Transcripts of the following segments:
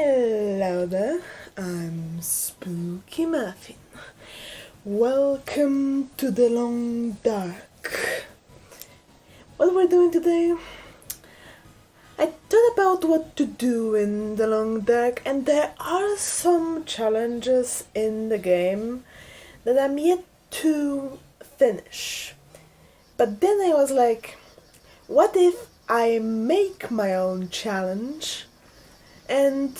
Hello there, I'm Spooky Muffin. Welcome to the Long Dark. What we're doing today? I thought about what to do in the Long Dark, and there are some challenges in the game that I'm yet to finish. But then I was like, what if I make my own challenge? And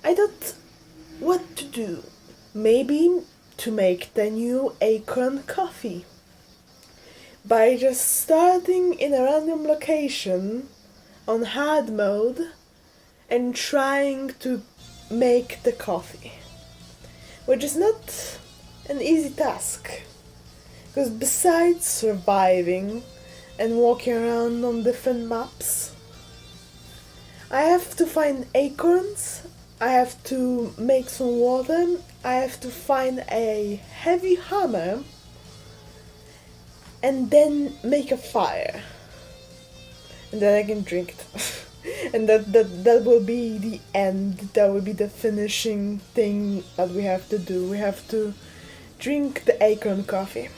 I thought what to do. Maybe to make the new ACORN coffee. By just starting in a random location on hard mode and trying to make the coffee. Which is not an easy task. Because besides surviving and walking around on different maps, I have to find acorns, I have to make some water, I have to find a heavy hammer, and then make a fire. And then I can drink it. And that will be the end, that will be the finishing thing that we have to do. We have to drink the acorn coffee.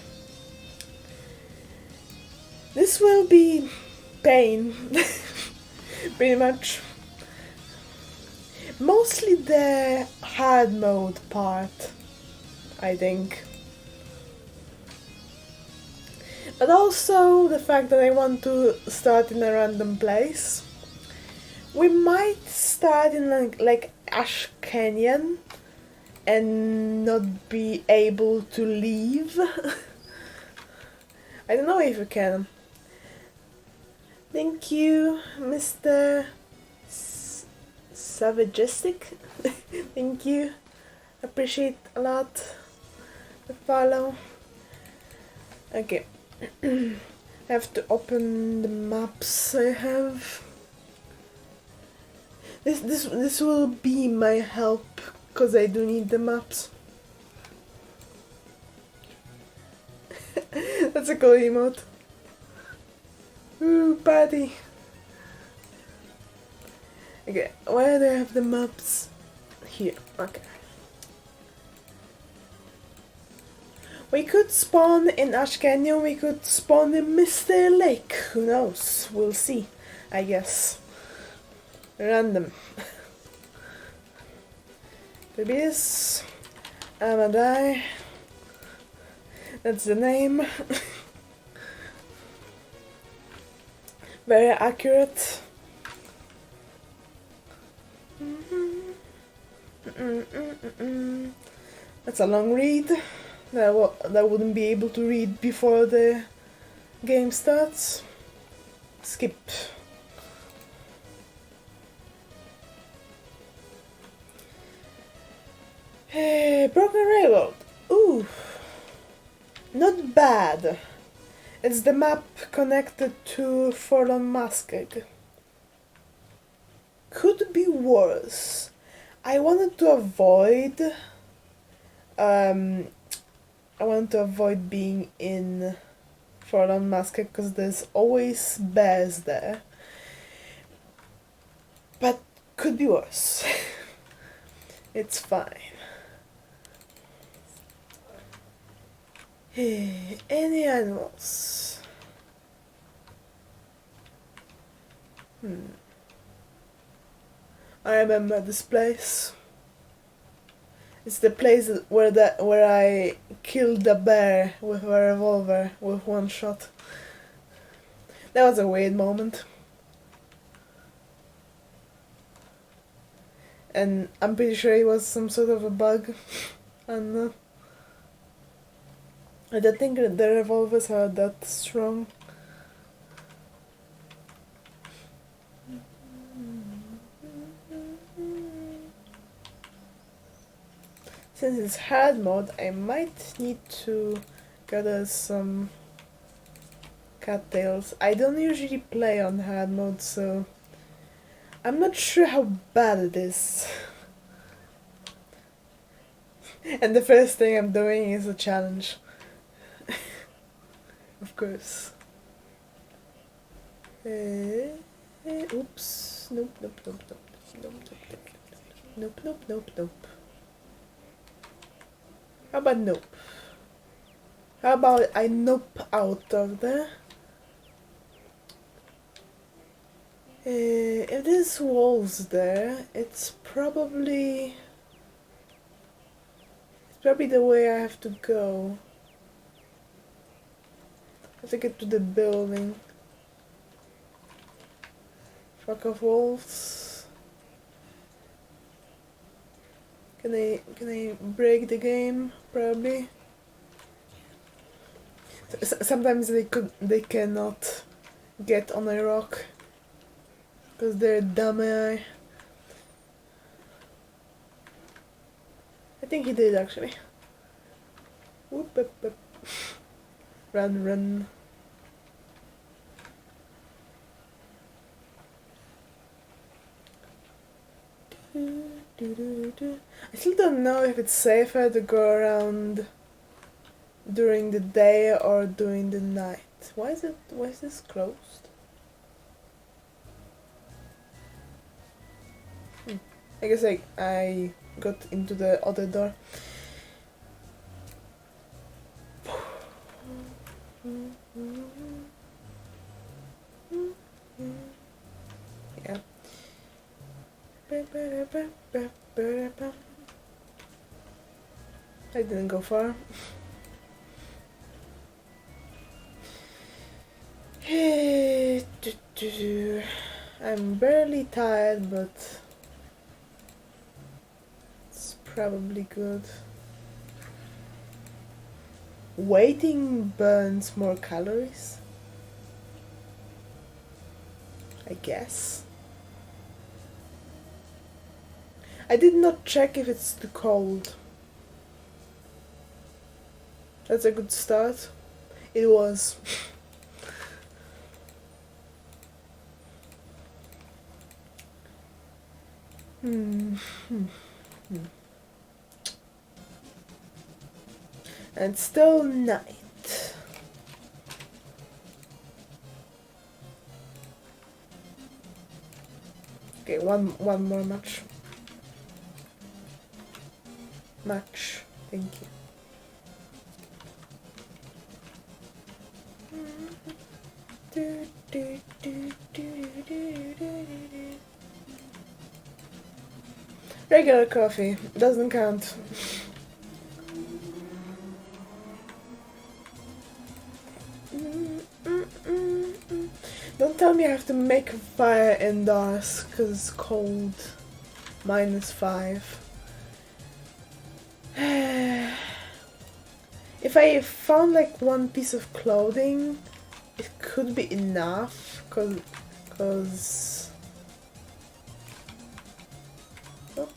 This will be pain. Pretty much. Mostly the hard mode part, I think. But also the fact that I want to start in a random place. We might start in like Ash Canyon and not be able to leave. I don't know if we can. Thank you, Mr. Savagistic. Thank you. Appreciate a lot the follow. Okay. I have to open the maps I have. This will be my help because I do need the maps. That's a cool emote. Ooh, party. Okay, where do I have the maps? Here, okay. We could spawn in Ash Canyon, we could spawn in Mr. Lake. Who knows? We'll see, I guess. Random. Maybe this. I'ma die. That's the name. Very accurate. That's a long read that I wouldn't be able to read before the game starts. Skip. Hey, Broken Railroad. Ooh, not bad. It's the map connected to Forlorn Masked. Could be worse. I wanted to avoid being in Forlorn Masked because there's always bears there. But could be worse. It's fine. Hey, any animals? I remember this place. It's the place where I killed the bear with a revolver with one shot. That was a weird moment. And I'm pretty sure it was some sort of a bug. I don't know. I don't think the revolvers are that strong. Since it's hard mode, I might need to gather some cattails. I don't usually play on hard mode, so I'm not sure how bad it is. And the first thing I'm doing is a challenge. Of course. Oops. Nope. Nope, nope, nope, nope, nope. How about nope? How about I nope out of there? If there's walls there, it's probably the way I have to go. I have to get to the building. Fuck off walls. Can I break the game? Probably. Sometimes they cannot get on a rock because they're dumb. I think he did actually. Whoop, whoop, whoop. Run, run. I still don't know if it's safer to go around during the day or during the night. Why is this closed? I guess I got into the other door. Yeah. I didn't go far. I'm barely tired, but it's probably good. Waiting burns more calories, I guess. I did not check if it's too cold. That's a good start. It was. And it's still night. Okay, one more match. Thank you. Regular coffee doesn't count. Don't tell me I have to make a fire indoors because it's cold. -5. If I found like one piece of clothing, it could be enough, cause oh.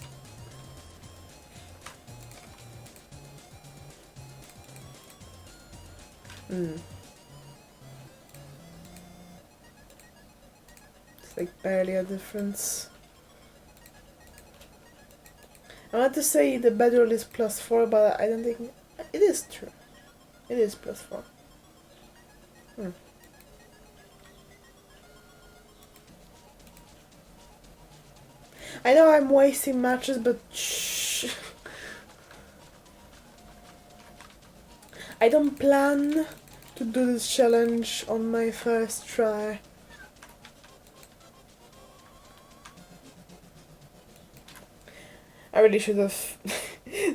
It's like barely a difference. I want to say the bedroll is +4, but I don't think it is true. It is +4. I know I'm wasting matches, but shh. I don't plan to do this challenge on my first try. I really should have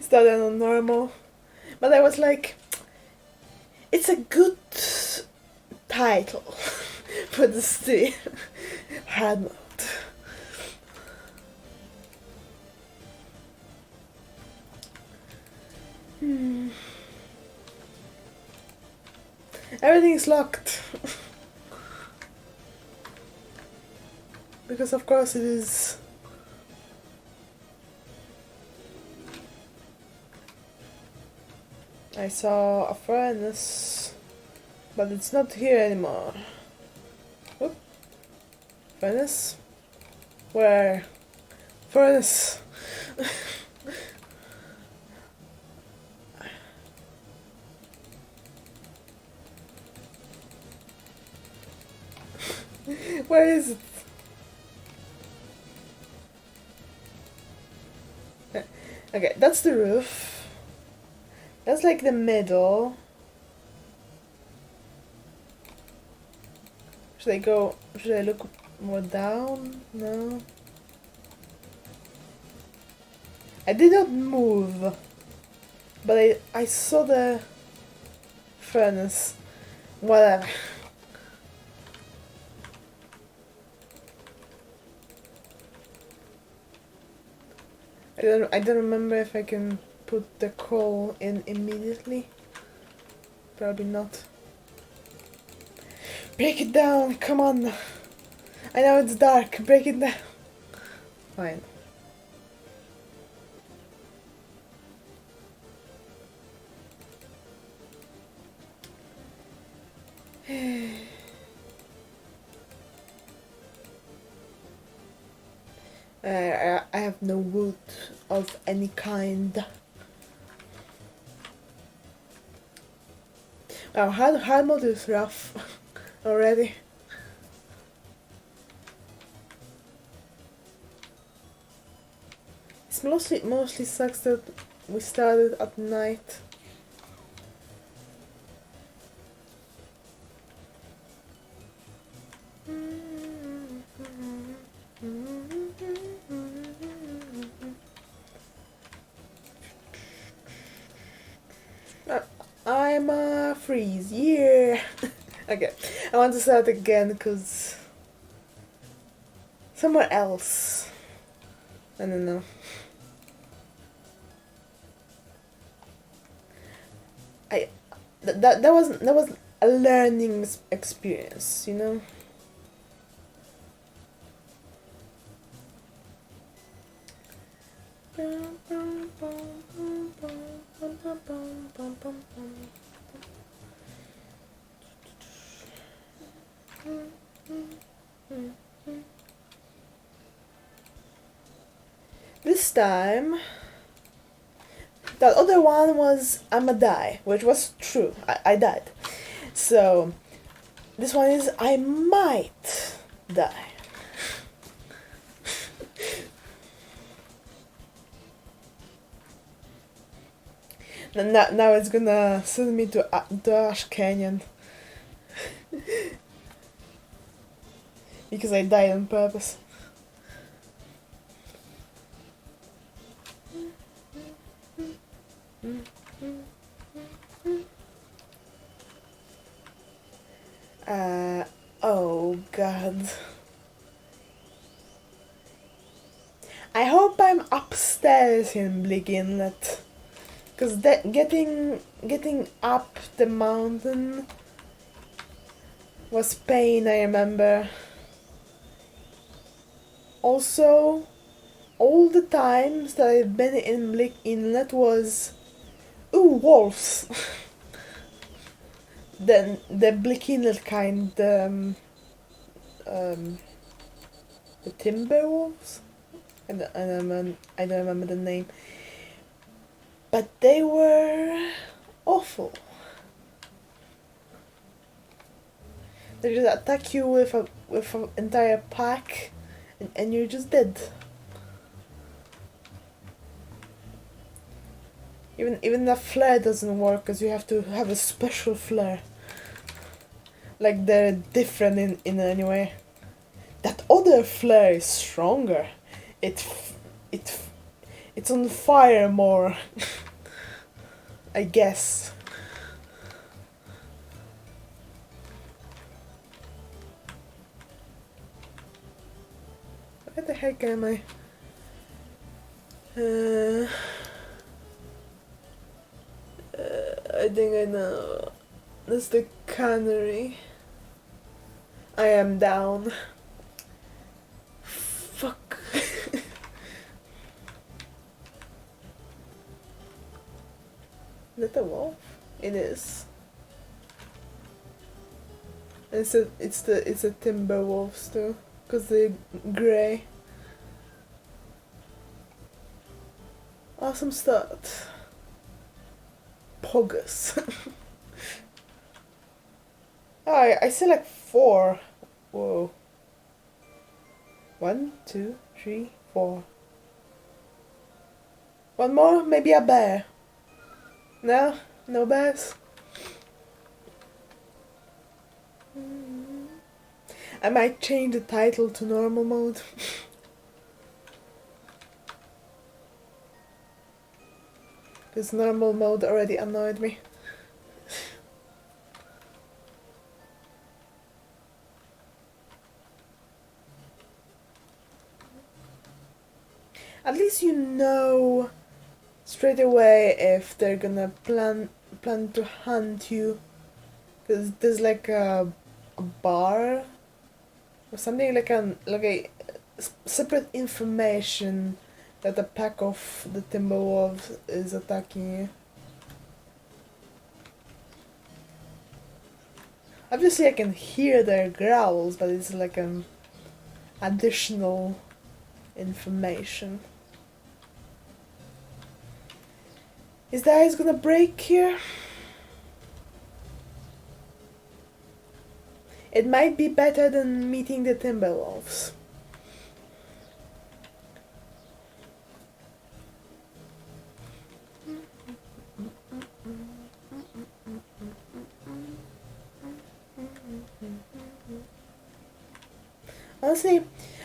started on normal, but I was like, it's a good title for the stream. Hard mode. Everything's locked. Because of course it is. I saw a furnace, but it's not here anymore. Oop. Furnace? Where? Furnace! Where is it? Okay, that's the roof. That's like the middle. Should I look more down? No. I did not move, but I saw the furnace. Whatever. I don't remember if I can put the coal in immediately. Probably not. Break it down, come on. I know it's dark, break it down. Fine. I have no wood of any kind. Wow, hard mode is rough already. It's mostly sucks that we started at night. I'm a freeze, yeah. Okay, I want to start again because somewhere else. I don't know. That was a learning experience, you know. This time, that other one was I'ma die, which was true. I died. So, this one is I might die. Now it's gonna send me to Ash Canyon. Because I died on purpose. Oh god. I hope I'm upstairs in Bleak Inlet. Cause getting up the mountain was pain, I remember. Also, all the times that I've been in Bleak Inlet was, ooh, wolves. Then the Bleak Inlet kind, the timber wolves. I don't remember the name. But they were awful. They just attack you with an entire pack, and you're just dead. Even the flare doesn't work because you have to have a special flare. Like they're different in any way. That other flare is stronger. It's on fire more. I guess. Where the heck am I? I think I know. That's the cannery. I am down. Fuck. Is that a wolf? It is. It's a timber wolves too, cause they're grey. Awesome start. Pogus. Oh, I see like 4. Whoa. 1, 2, 3, 4. One more? Maybe a bear? No? No bears? I might change the title to normal mode. Because normal mode already annoyed me. At least you know straight away if they're gonna plan to hunt you. Because there's like a bar or something, like a separate information that a pack of the timber wolves is attacking you. Obviously I can hear their growls, but it's like an additional information. Is the ice gonna break here? It might be better than meeting the Timberwolves. Honestly,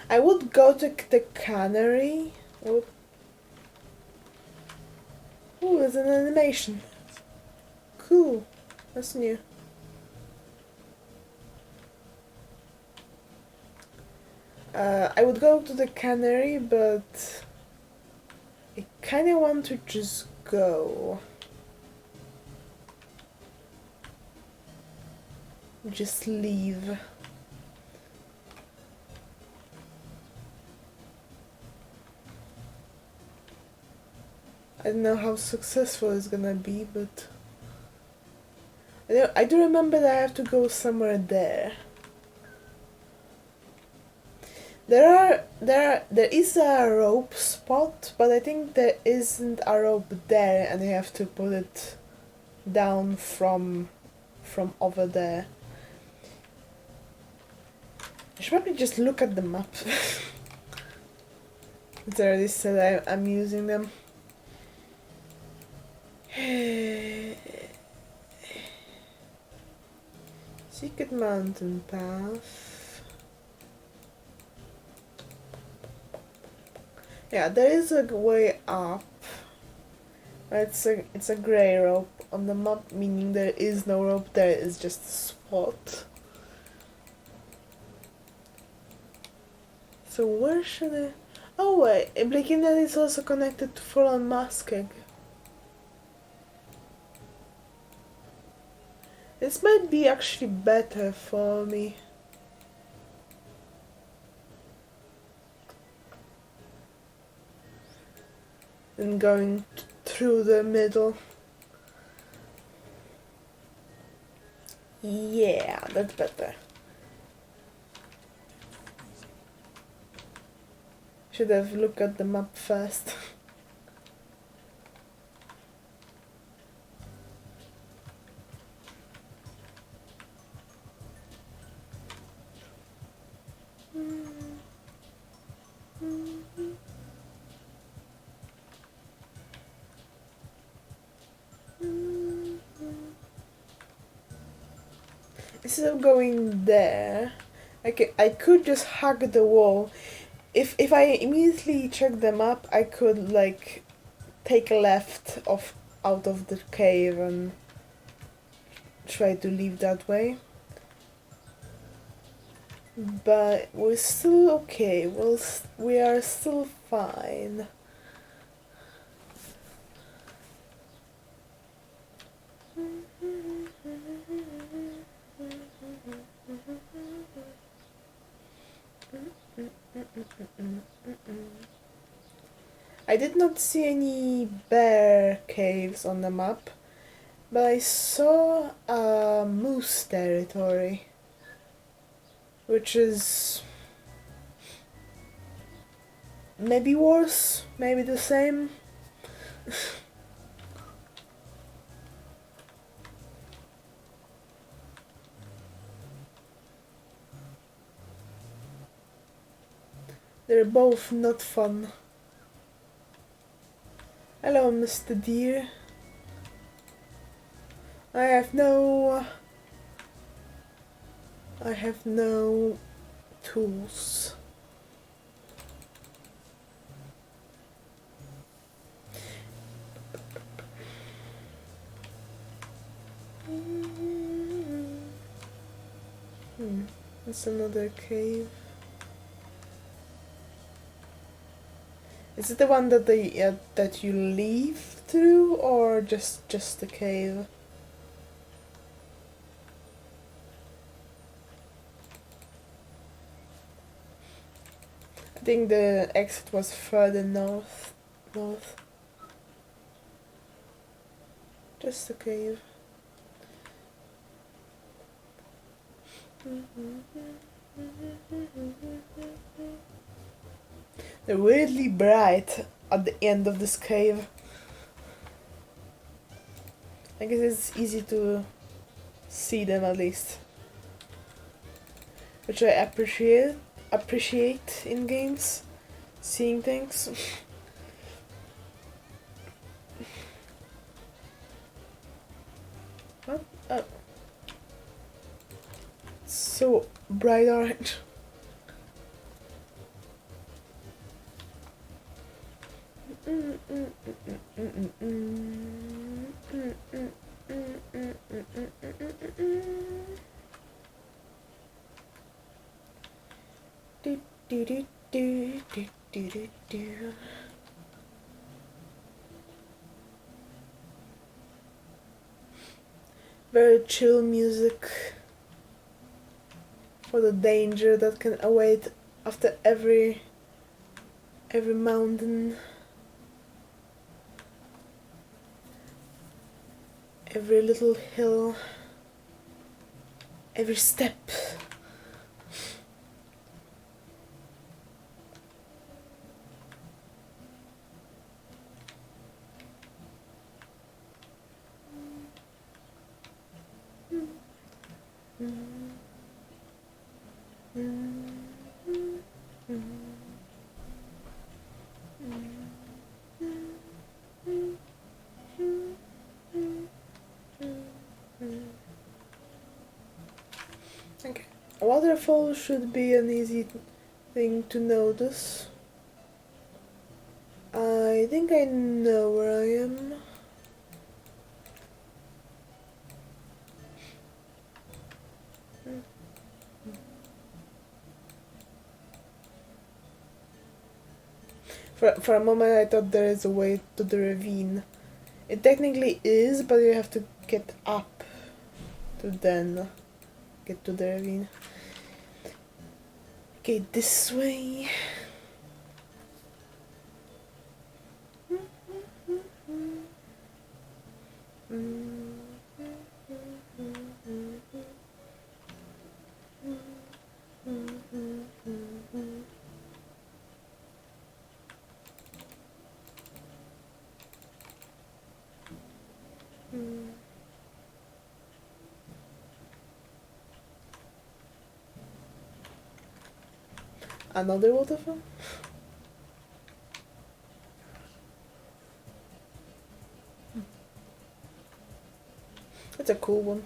I would go to the cannery. Oh, there's an animation. Cool. That's new. I would go to the cannery, but I kinda want to just go. Just leave. I don't know how successful it's gonna be, but I do remember that I have to go somewhere there. There is a rope spot, but I think there isn't a rope there, and you have to put it down from over there. I should probably just look at the map. It's already said I'm using them. Secret mountain path. Yeah, there is a way up. It's a grey rope on the map, meaning there is no rope there, it's just a spot. So where should I... Oh wait, Blikina is also connected to full-on masking. This might be actually better for me. Than going through the middle. Yeah, that's better. Should have looked at the map first. Instead of going there, I could just hug the wall. If I immediately check the map, I could like take a left out of the cave and try to leave that way. But we're still okay. We are still fine. I did not see any bear caves on the map, but I saw a moose territory, which is maybe worse, maybe the same. They're both not fun. Hello, Mr. Deer. I have no tools. That's another cave. Is it the one that that you leave through, or just the cave? I think the exit was further north. Just the cave. They're weirdly bright at the end of this cave. I guess it's easy to see them at least, which I appreciate in games, seeing things. What? Oh. So bright orange. Very chill music for the danger that can await after every mountain, every little hill, every step. Okay. A waterfall should be an easy thing to notice. I think I know where I am. For a moment I thought there is a way to the ravine. It technically is, but you have to get up to then get to the ravine. Okay, this way. Another waterfall? It's a cool one.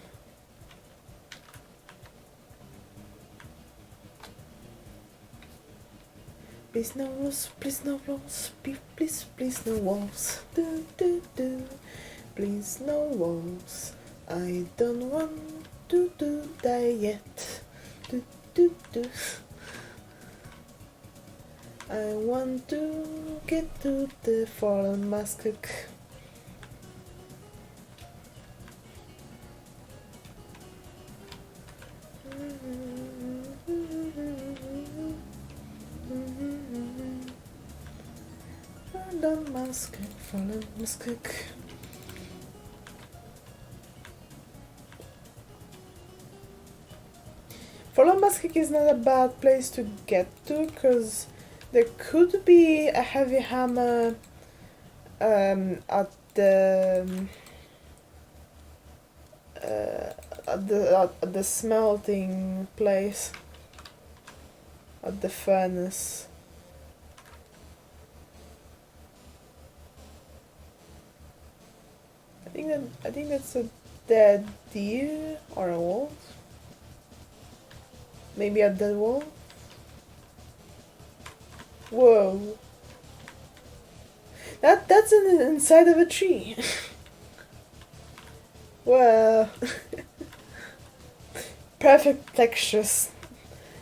Please no walls, please no walls, please no walls. Do do do. Please no walls. I don't want to die yet. Do do do. I want to get to the fallen macaque. Fallen macaque, fallen macaque. Fallen macaque is not a bad place to get to, because there could be a heavy hammer at the smelting place, at the furnace. I think that's a dead deer or a wolf. Maybe a dead wolf. Whoa. That's inside of a tree. Well, perfect textures.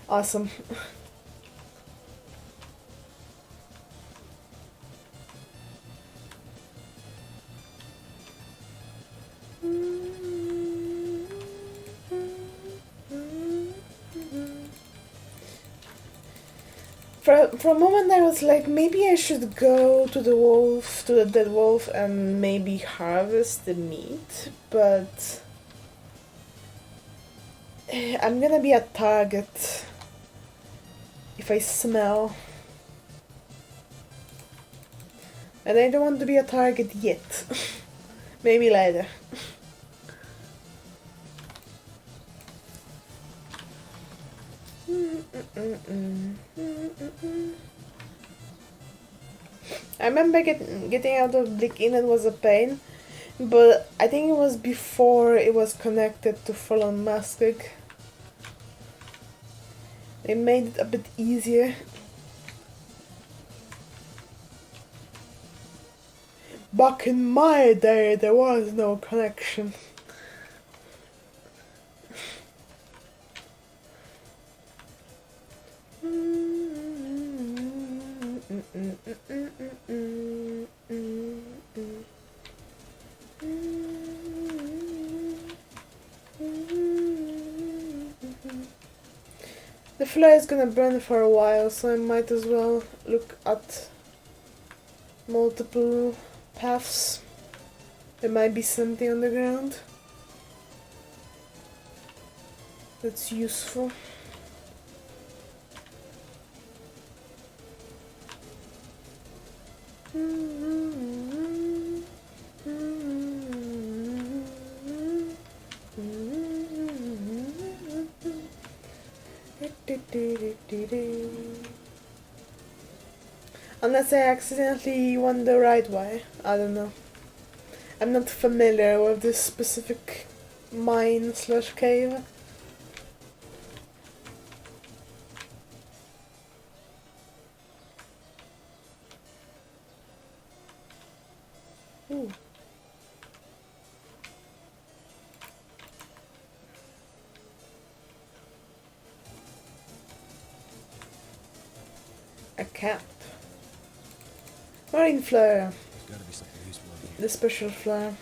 Awesome. For a moment I was like, maybe I should go to the dead wolf, and maybe harvest the meat, but I'm gonna be a target if I smell. And I don't want to be a target yet. Maybe later. I remember getting out of Blick Inn, it was a pain, but I think it was before it was connected to Fallen Muskeg. It made it a bit easier. Back in my day, there was no connection. The flare is gonna burn for a while, so I might as well look at multiple paths. There might be something on the ground that's useful. Unless I accidentally went the right way. I don't know. I'm not familiar with this specific mine/cave. Ooh. A cap. Marine flare. Gotta be something useful in here. The special flare.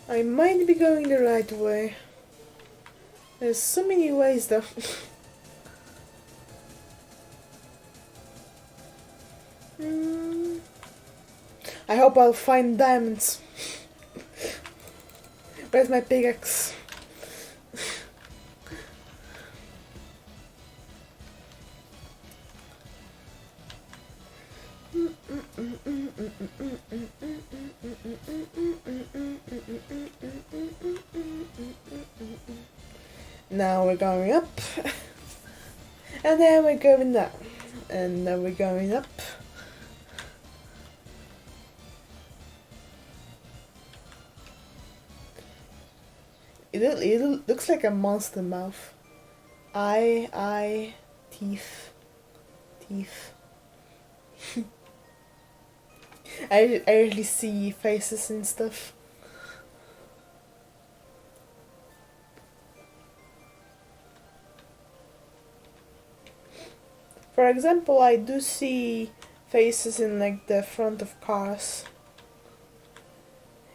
I might be going the right way. There's so many ways though. I hope I'll find diamonds. Where's my pickaxe? Now we're going up. And then we're going down. And then we're going up. It looks like a monster mouth. Eye, teeth. I usually see faces and stuff. For example, I do see faces in like the front of cars.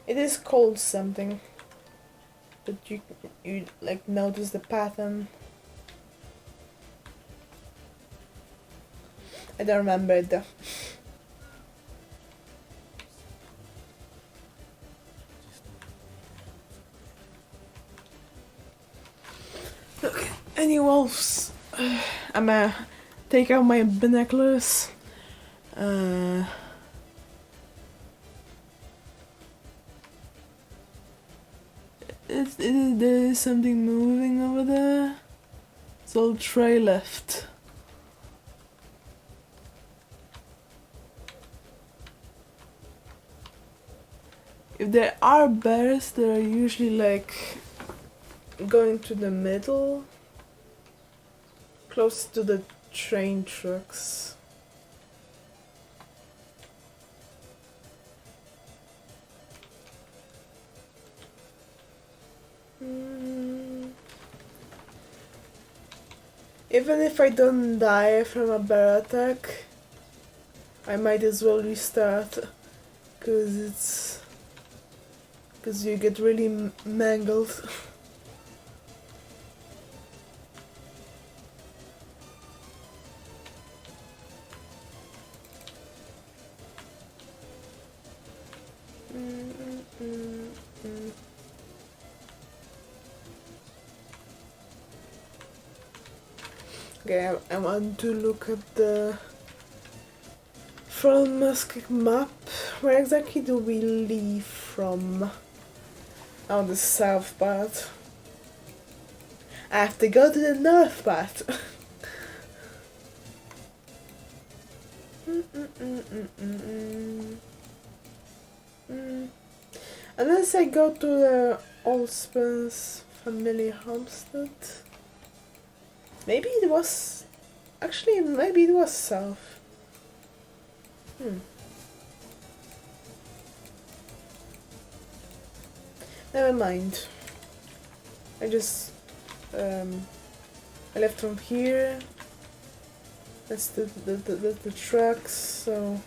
It is called something. But you like notice the pattern. I don't remember it though. Okay, any wolves? I'm gonna take out my binoculars. there is something moving over there. So I'll try left. If there are bears, they're usually like going to the middle, close to the train tracks. Even if I don't die from a bear attack, I might as well restart, because you get really mangled. Okay, I want to look at the from Musk map. Where exactly do we leave from? On the south part. I have to go to the north part. Unless I go to the Allspens family homestead. Maybe it was... Actually, maybe it was south. Never mind. I just... I left from here. That's the tracks, so...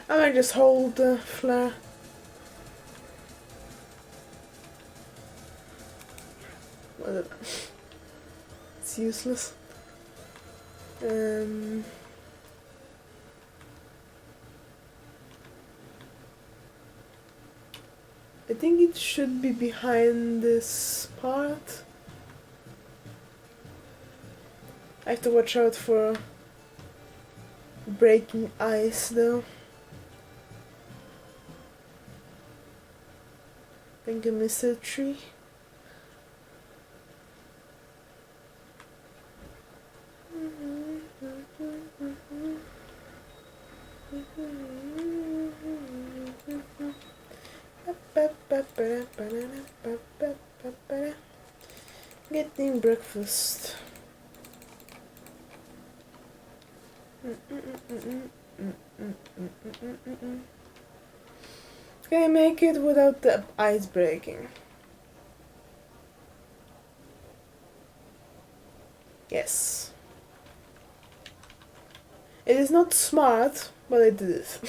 I might just hold the flare. It's useless. I think it should be behind this part. I have to watch out for breaking ice though. I think I missed a tree. Getting breakfast. Can I make it without the ice breaking? Yes. It is not smart, but it is.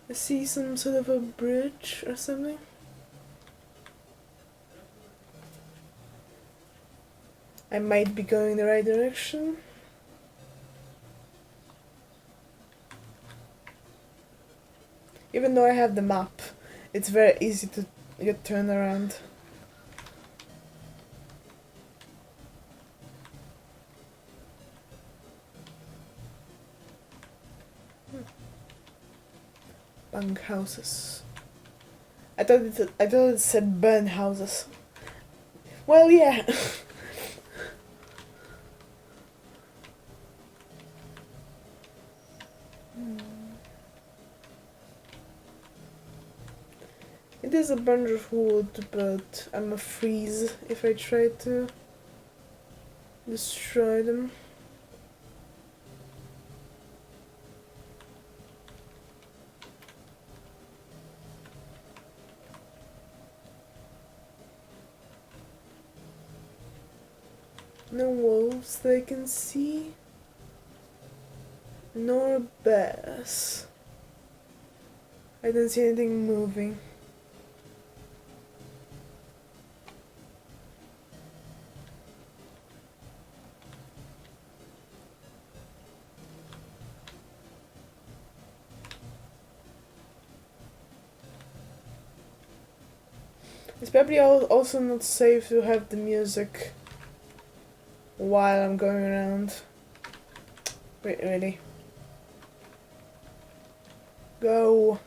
I see some sort of a bridge or something. I might be going in the right direction. Even though I have the map, it's very easy to get turned around. Bunk houses. I thought it said burn houses. Well, yeah. It is a bunch of wood, but I'm a freeze if I try to destroy them. No wolves that I can see, nor bears. I don't see anything moving. It's probably also not safe to have the music while I'm going around. Wait, really? Go!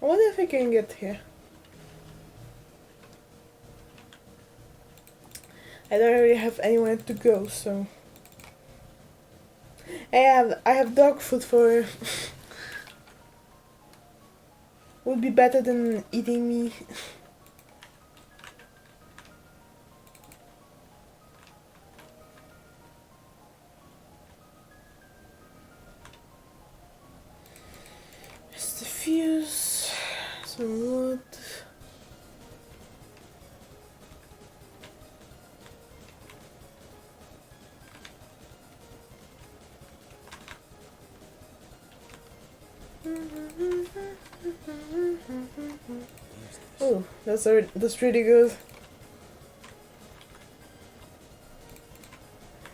I wonder if I can get here. I don't really have anywhere to go, so I have dog food for would be better than eating me. Just a fuse, some wood. Oh, that's really good.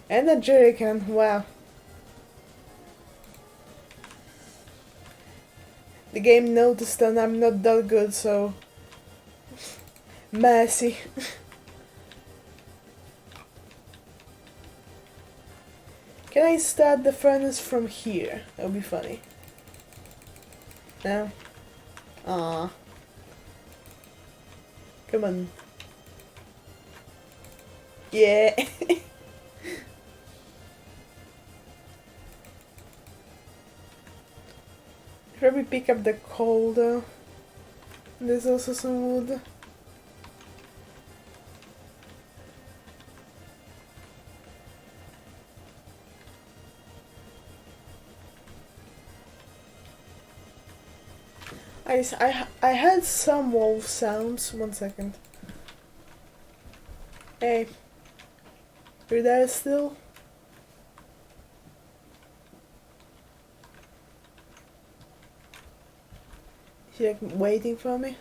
And a jerrycan, wow. The game noticed that I'm not that good, so messy. Can I start the furnace from here? That would be funny. No? Aww. Come on. Yeah. Probably pick up the coal though. There's also some wood. I heard some wolf sounds. 1 second. Hey. You're there still? Is he like waiting for me?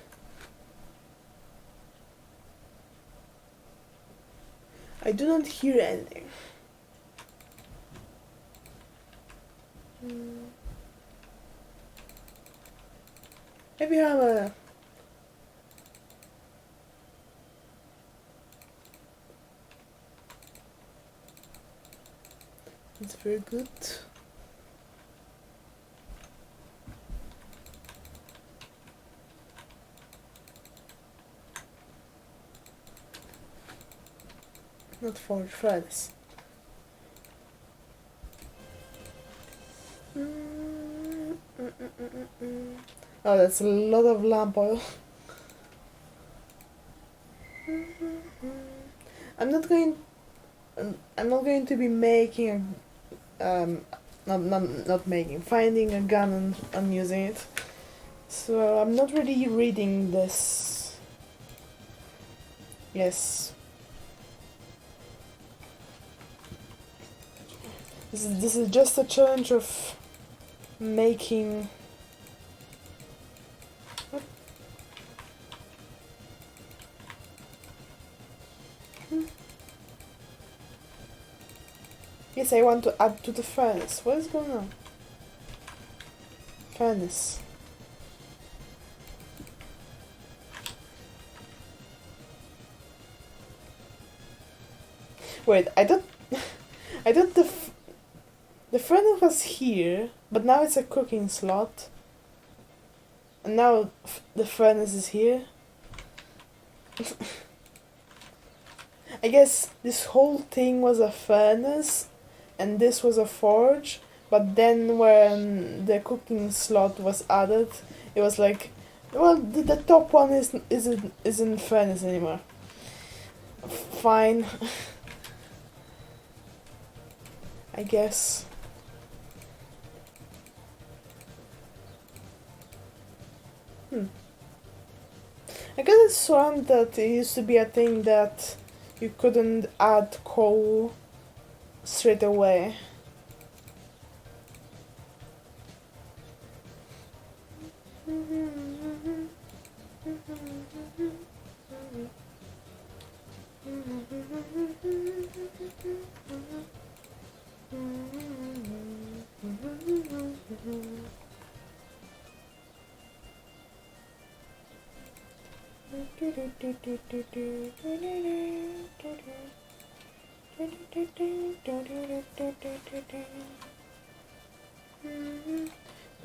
I do not hear anything. Maybe I'm a... It's very good. Not for friends. Oh, that's a lot of lamp oil. I'm not going to be making not making, finding a gun and using it. So I'm not really reading this. Yes. This is just a challenge of making... Yes, I want to add to the furnace. What is going on? Furnace. Wait, I thought the furnace was here, but now it's a cooking slot. And now the furnace is here. I guess this whole thing was a furnace and this was a forge, but then when the cooking slot was added, it was like, well, the top one isn't furnace anymore. Fine. I guess. I guess it's wrong that it used to be a thing that you couldn't add coal straight away. Do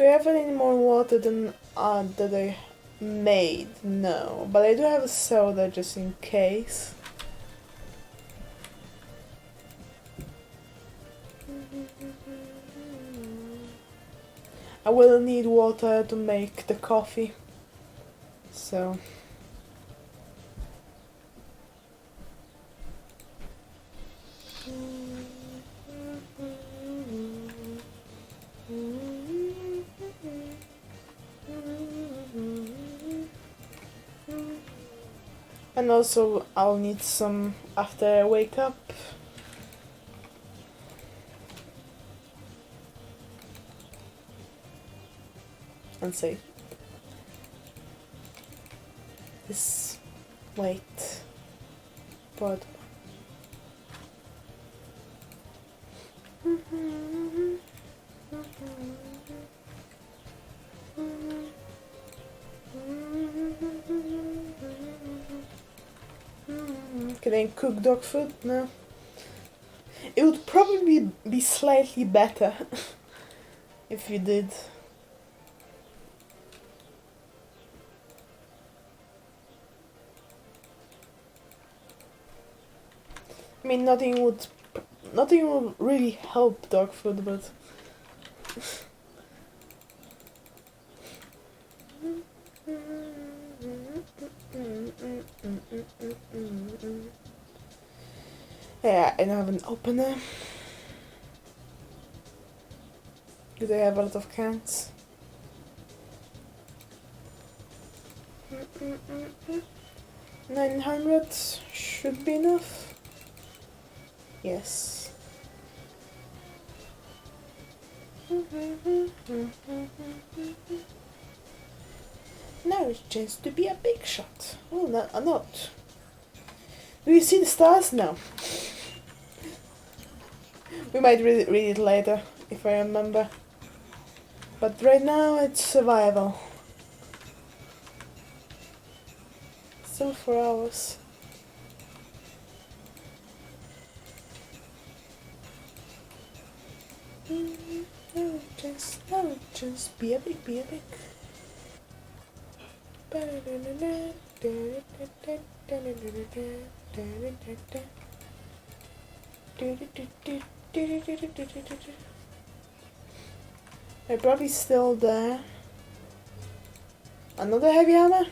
I have any more water than that I made? No, but I do have a soda just in case. I will need water to make the coffee, so. And also I'll need some after I wake up. And say this wait but can I cook dog food? No. It would probably be slightly better if you did. I mean, nothing would really help dog food, but yeah, I don't have an opener because I have a lot of cans. 900 should be enough. Yes. Now it's chance to be a big shot. Oh, not. Do you see the stars now? We might read it later, if I remember. But right now it's survival. Still 4 hours. Now just be a big. They're probably still there. Another heavy hammer?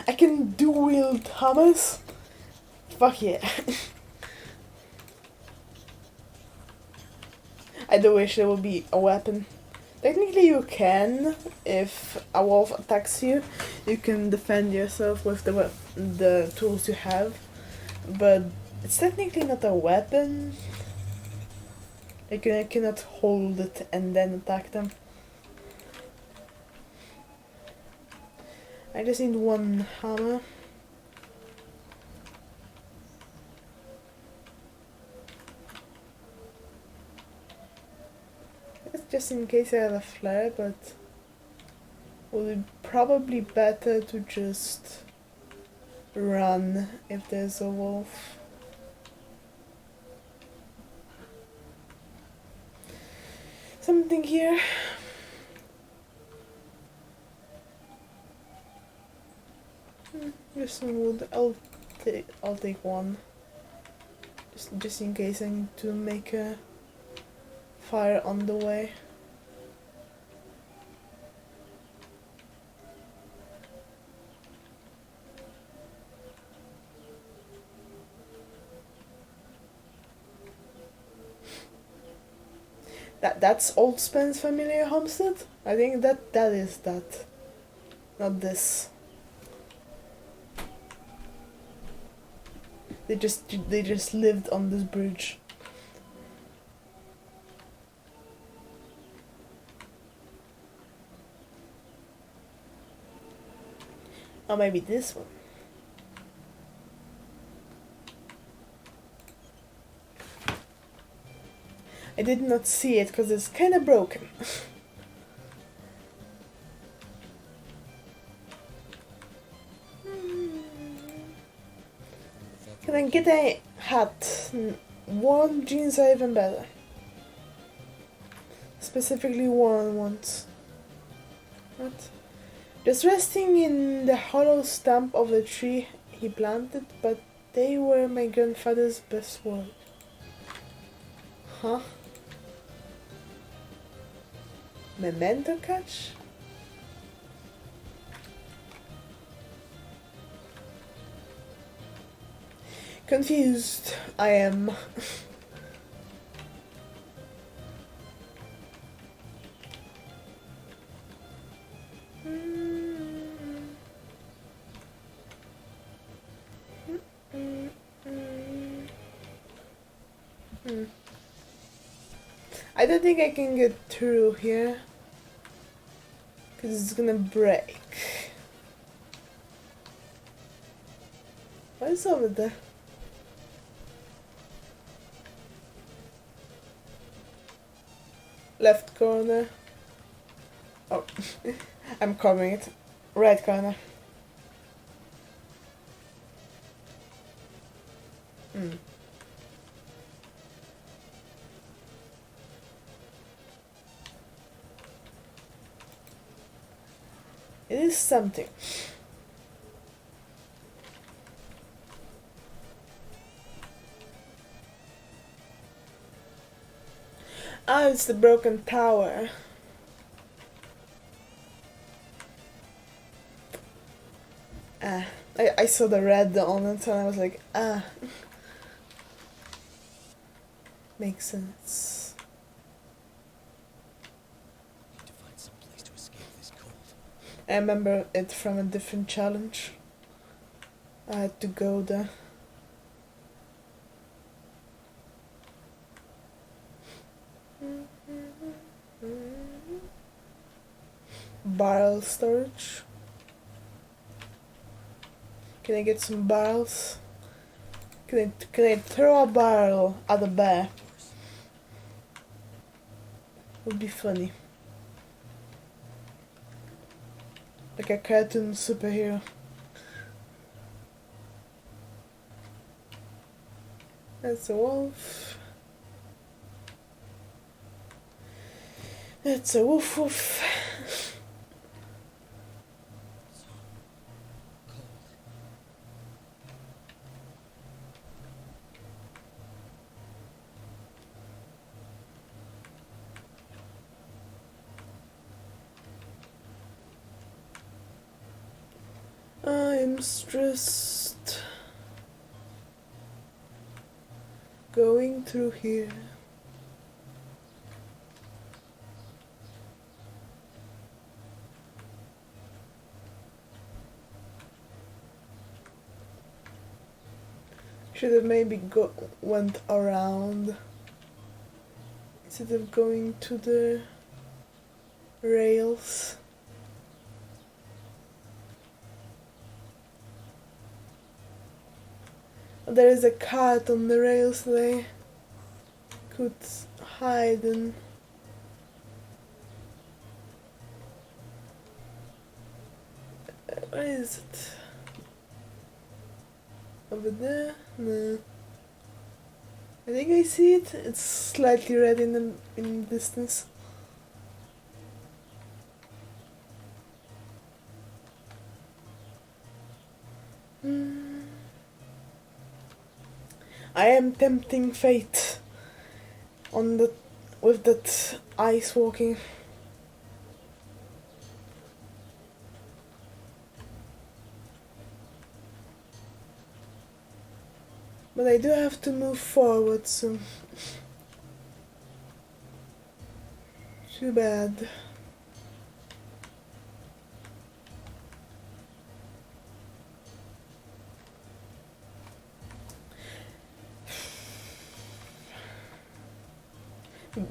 I can dual-wield hammers? Fuck yeah. I do wish there would be a weapon. Technically you can, if a wolf attacks you, you can defend yourself with the tools you have, but it's technically not a weapon. I cannot hold it and then attack them. I just need one hammer. It's just in case I have a flare, but it would be probably better to just run if there's a wolf. Something here. Just some wood. I'll take one. Just in case I need to make a fire on the way. That's Old Spen's familiar homestead? I think that is that. Not this. They just lived on this bridge. Or maybe this one. I did not see it because it's kind of broken. Can I get a hat? Worn jeans are even better. Specifically worn ones. What? Just resting in the hollow stump of the tree he planted, but they were my grandfather's best work. Huh? Memento catch? Confused I am. I don't think I can get through here because it's gonna break. What is over there? Left corner. Oh, I'm covering it. Right corner. It is something. Ah, it's the broken tower. I saw the red on it and I was like, makes sense. Need to find some place to escape this cold. I remember it from a different challenge. I had to go there. Barrel storage. Can I get some barrels? Can I throw a barrel at a bear? Would be funny. Like a cartoon superhero. That's a wolf. That's a woof woof. I'm stressed. Going through here. Should have maybe went around instead of going to the rails. There is a cart on the rails that I could hide in. Where is it? Over there? No. I think I see it. It's slightly red in the distance. I am tempting fate with that ice walking. But I do have to move forward soon. Too bad.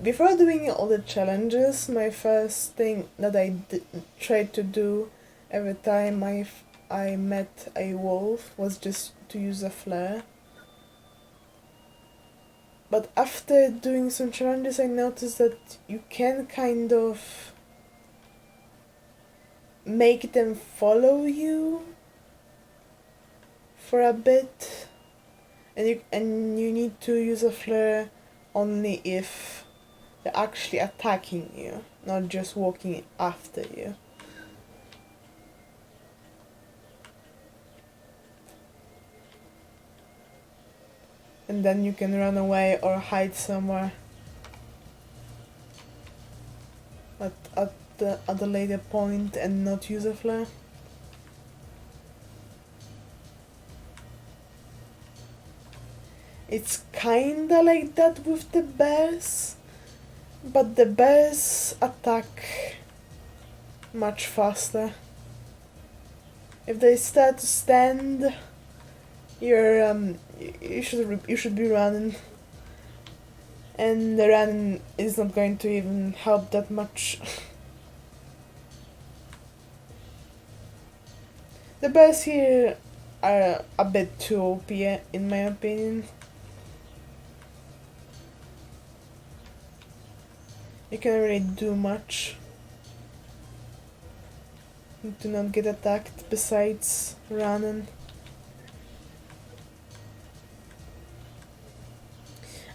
Before doing all the challenges, my first thing that I tried to do every time I I met a wolf was just to use a flare. But after doing some challenges I noticed that you can kind of make them follow you for a bit, and you need to use a flare only if they're actually attacking you, not just walking after you. And then you can run away or hide somewhere at the later point and not use a flare. It's kinda like that with the bears, but the bears attack much faster. If they start to stand, you should be running, and the running is not going to even help that much. The bears here are a bit too OP in my opinion. You can't really do much to not get attacked besides running.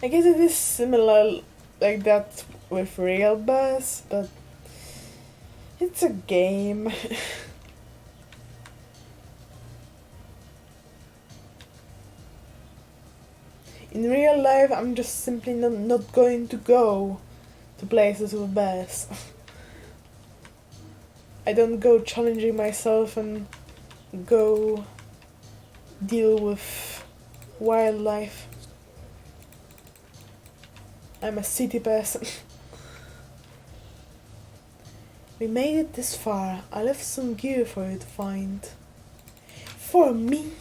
I guess it is similar like that with real bears, but it's a game. In real life, I'm just simply not going to go to places with bears. I don't go challenging myself and go deal with wildlife. I'm a city person. We made it this far. I left some gear for you to find. For me?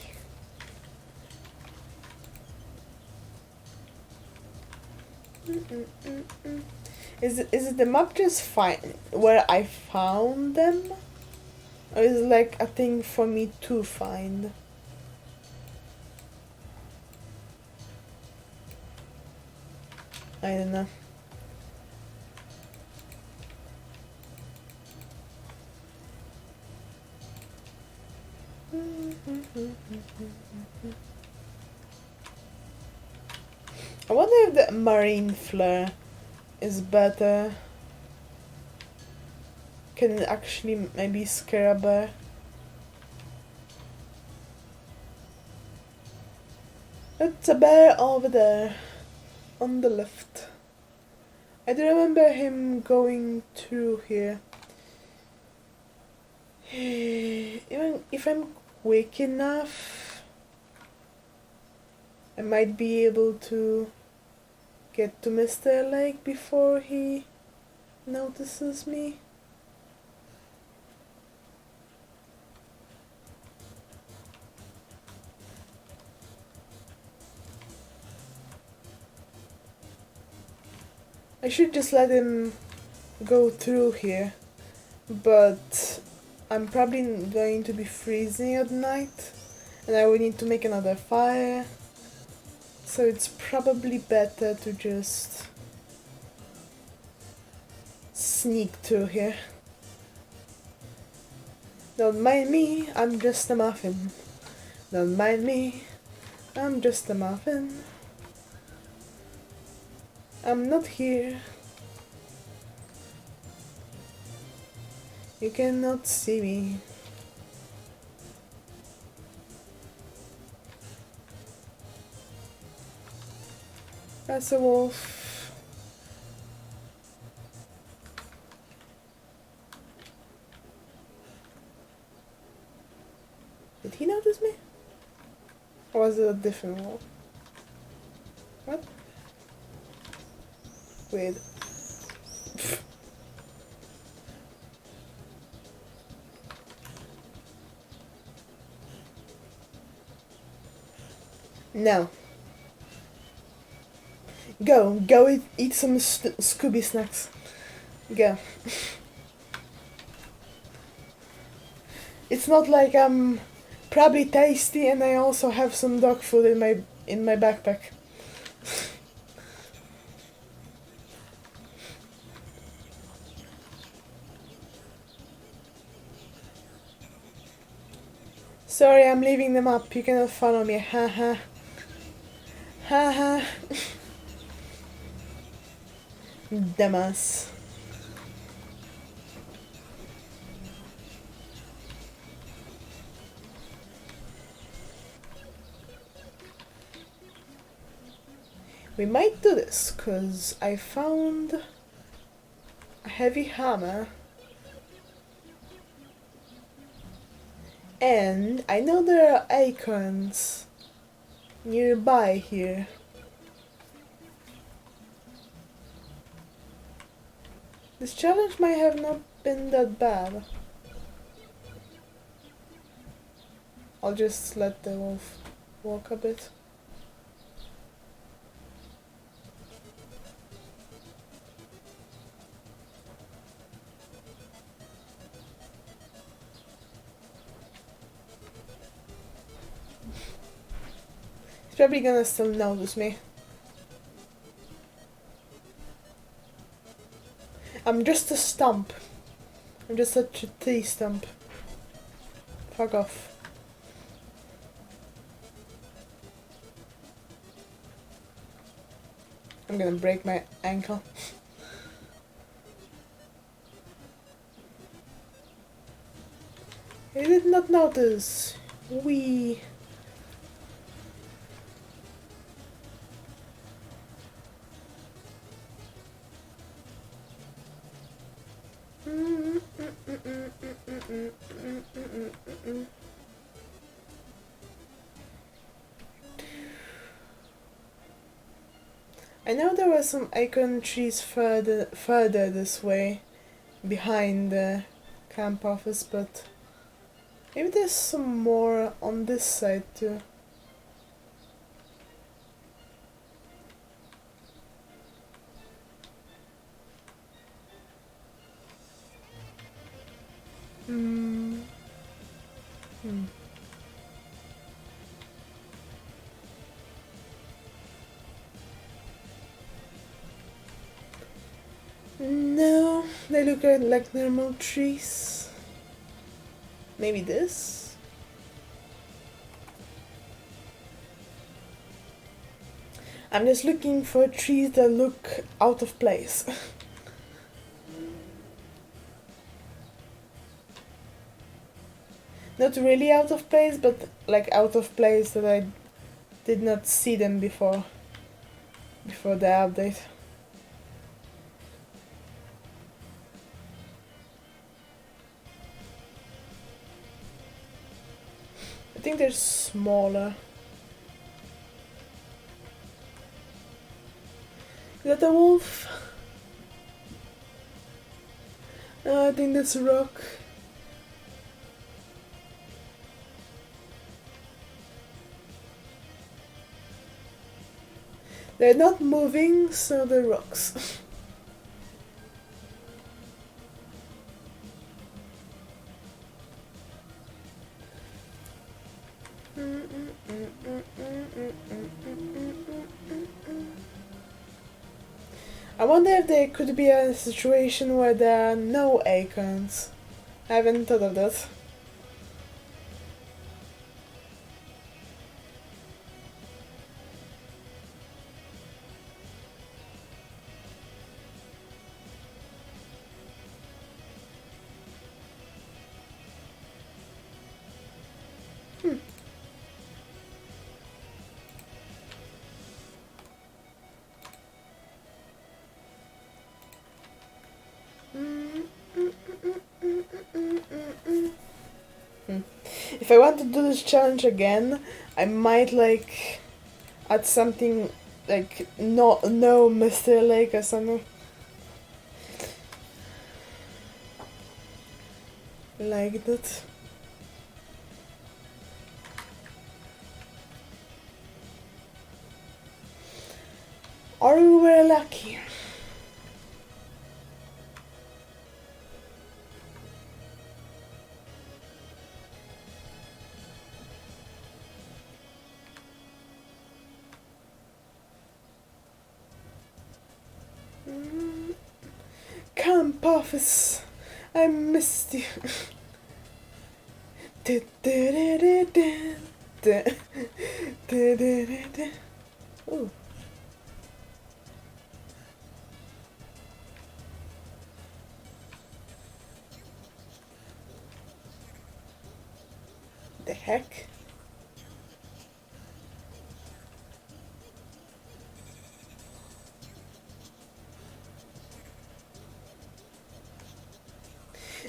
Is it the map just where I found them? Or is it like a thing for me to find? I don't know. I wonder if the marine flare is better. Can it actually maybe scare a bear? It's a bear over there, on the left. I do remember him going through here. Even if I'm quick enough, I might be able to get to Mr. Lake before he notices me. I should just let him go through here, but I'm probably going to be freezing at night, and I will need to make another fire, so it's probably better to just sneak through here. Don't mind me, I'm just a muffin. Don't mind me, I'm just a muffin. I'm not here. You cannot see me. That's a wolf. Did he notice me? Or was it a different wolf? What? Weird. No. Go eat some Scooby snacks. Go. It's not like I'm probably tasty and I also have some dog food in my backpack. Sorry, I'm leaving them up. You cannot follow me. Haha. Haha. Dumbass. We might do this, cause I found a heavy hammer. And I know there are acorns nearby here. This challenge might have not been that bad. I'll just let the wolf walk a bit. He's probably gonna still notice me. I'm just a stump. I'm just a tree stump. Fuck off. I'm gonna break my ankle. I did not notice. We. I know there were some acorn trees further this way, behind the camp office, but maybe there's some more on this side too. Hmm. Hmm. No, they look like normal trees. Maybe this? I'm just looking for trees that look out of place. Not really out of place, but like out of place that I did not see them before the update. I think they're smaller. Is that a wolf? No, I think that's a rock. They're not moving, so they're rocks. I wonder if there could be a situation where there are no acorns. I haven't thought of that. If I want to do this challenge again, I might like add something like no Mr. Lake or something like that. Or we were lucky. Come, Puffus, I missed you. Ooh. The heck?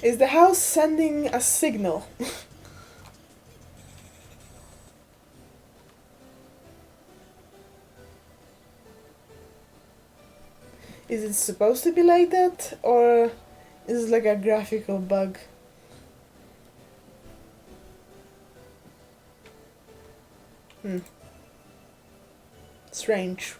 Is the house sending a signal? Is it supposed to be like that, or is it like a graphical bug? Strange.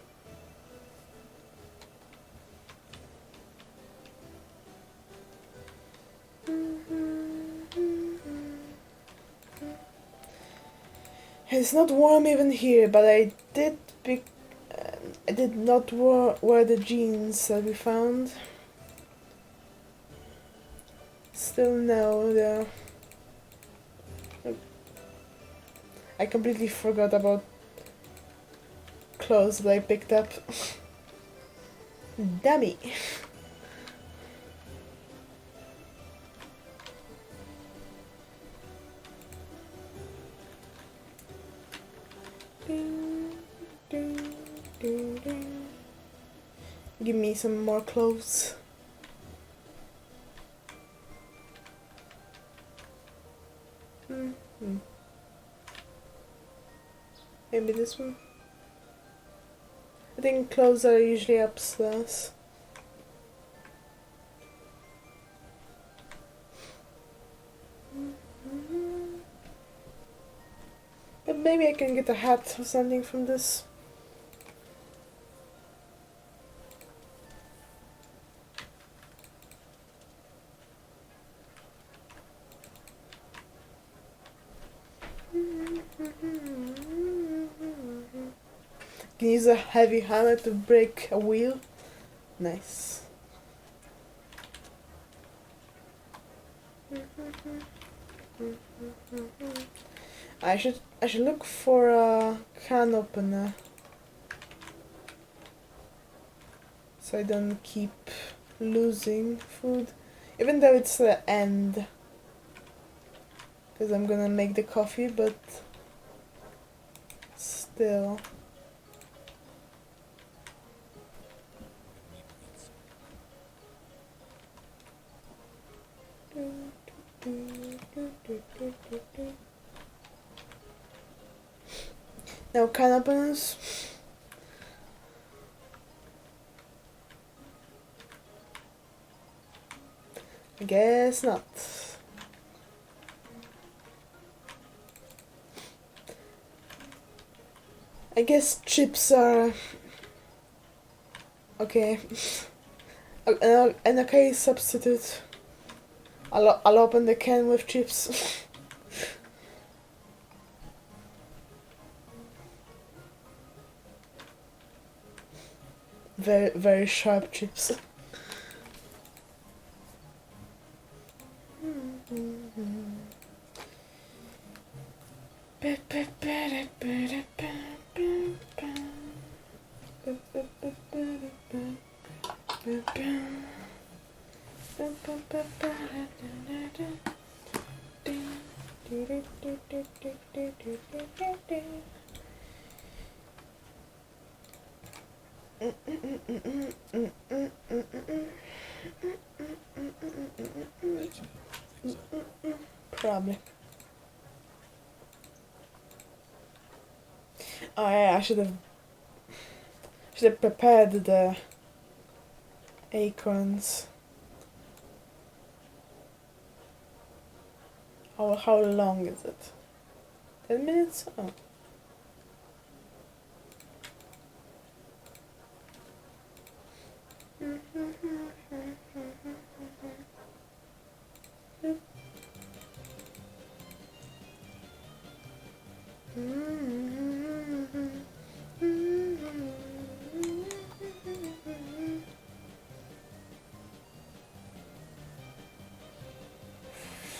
It's not warm even here, but I did not wear the jeans that we found. Still no, though. I completely forgot about clothes that I picked up. Dummy. Give me some more clothes. Maybe this one? I think clothes are usually upstairs. But maybe I can get a hat or something from this. Can use a heavy hammer to break a wheel. Nice. I should look for a can opener so I don't keep losing food, even though it's the end, because I'm gonna make the coffee, but still. Now can openers. I guess not. I guess chips are okay. An okay substitute. I'll open the can with chips. Very, very sharp chips. Probably. Oh yeah, I should have prepared the acorns. How long is it? 10 minutes? Oh.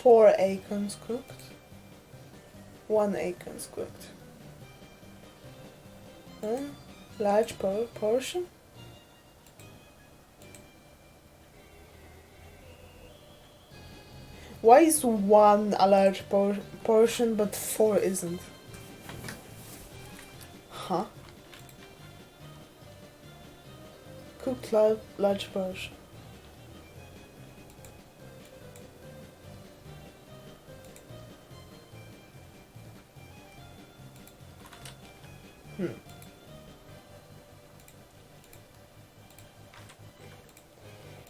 4 acorns cooked. 1 acorns cooked. Large portion? Why is 1 a large portion but 4 isn't? Huh? Cooked large portion.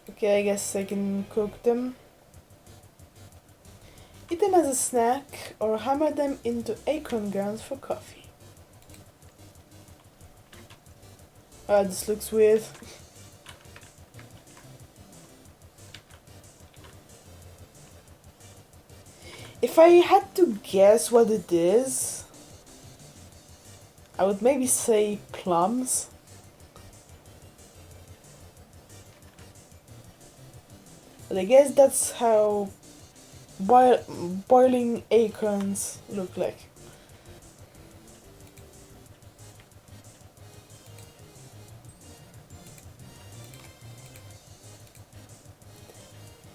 Okay, I guess I can cook them. Eat them as a snack or hammer them into acorn grounds for coffee. This looks weird. If I had to guess what it is, I would maybe say plums. But I guess that's how boiling acorns look like.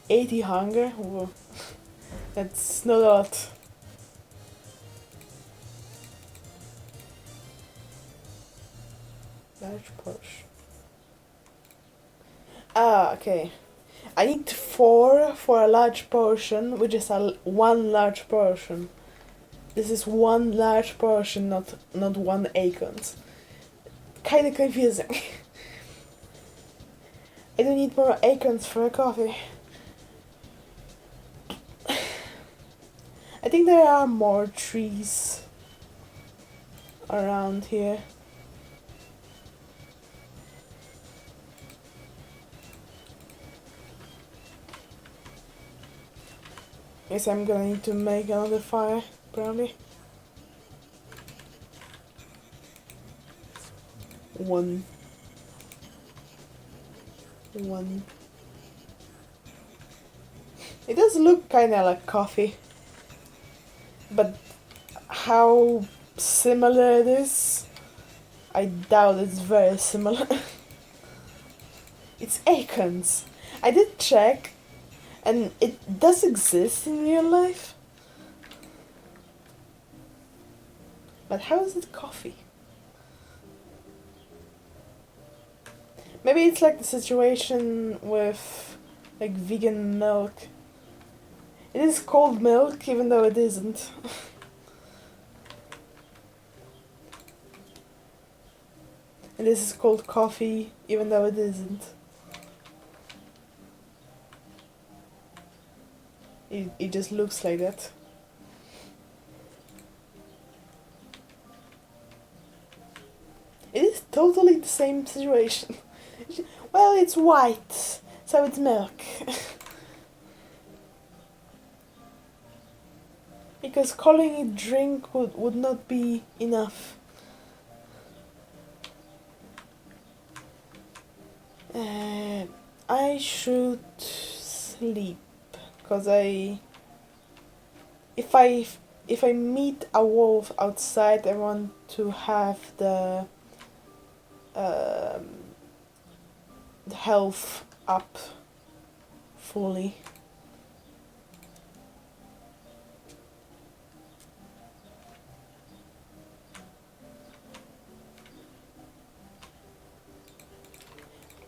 $80 hunger? Whoa. That's not a lot. Large portion. Ah, okay. I need 4 for a large portion, which is 1 large portion. This is 1 large portion, not 1 acorns. Kinda confusing. I don't need more acorns for a coffee. I think there are more trees around here. Guess I'm gonna need to make another fire, probably. 1. It does look kinda like coffee. But how similar it is, I doubt it's very similar. It's acorns. I did check, and it does exist in real life. But how is it coffee? Maybe it's like the situation with like vegan milk. It is called milk even though it isn't. And this is called coffee even though it isn't. It just looks like that. It is totally the same situation. Well, it's white, so it's milk. Because calling it drink would not be enough. I should sleep, cause if I meet a wolf outside, I want to have the health up fully.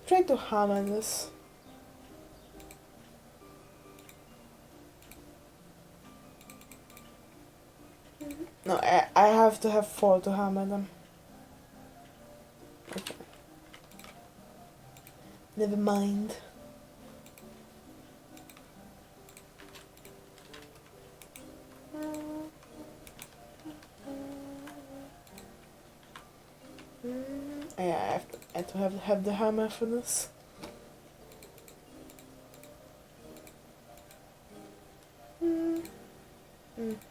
Try to hammer this. No, I have to have 4 to hammer them. Okay. Never mind. Yeah, I have to have the hammer for this.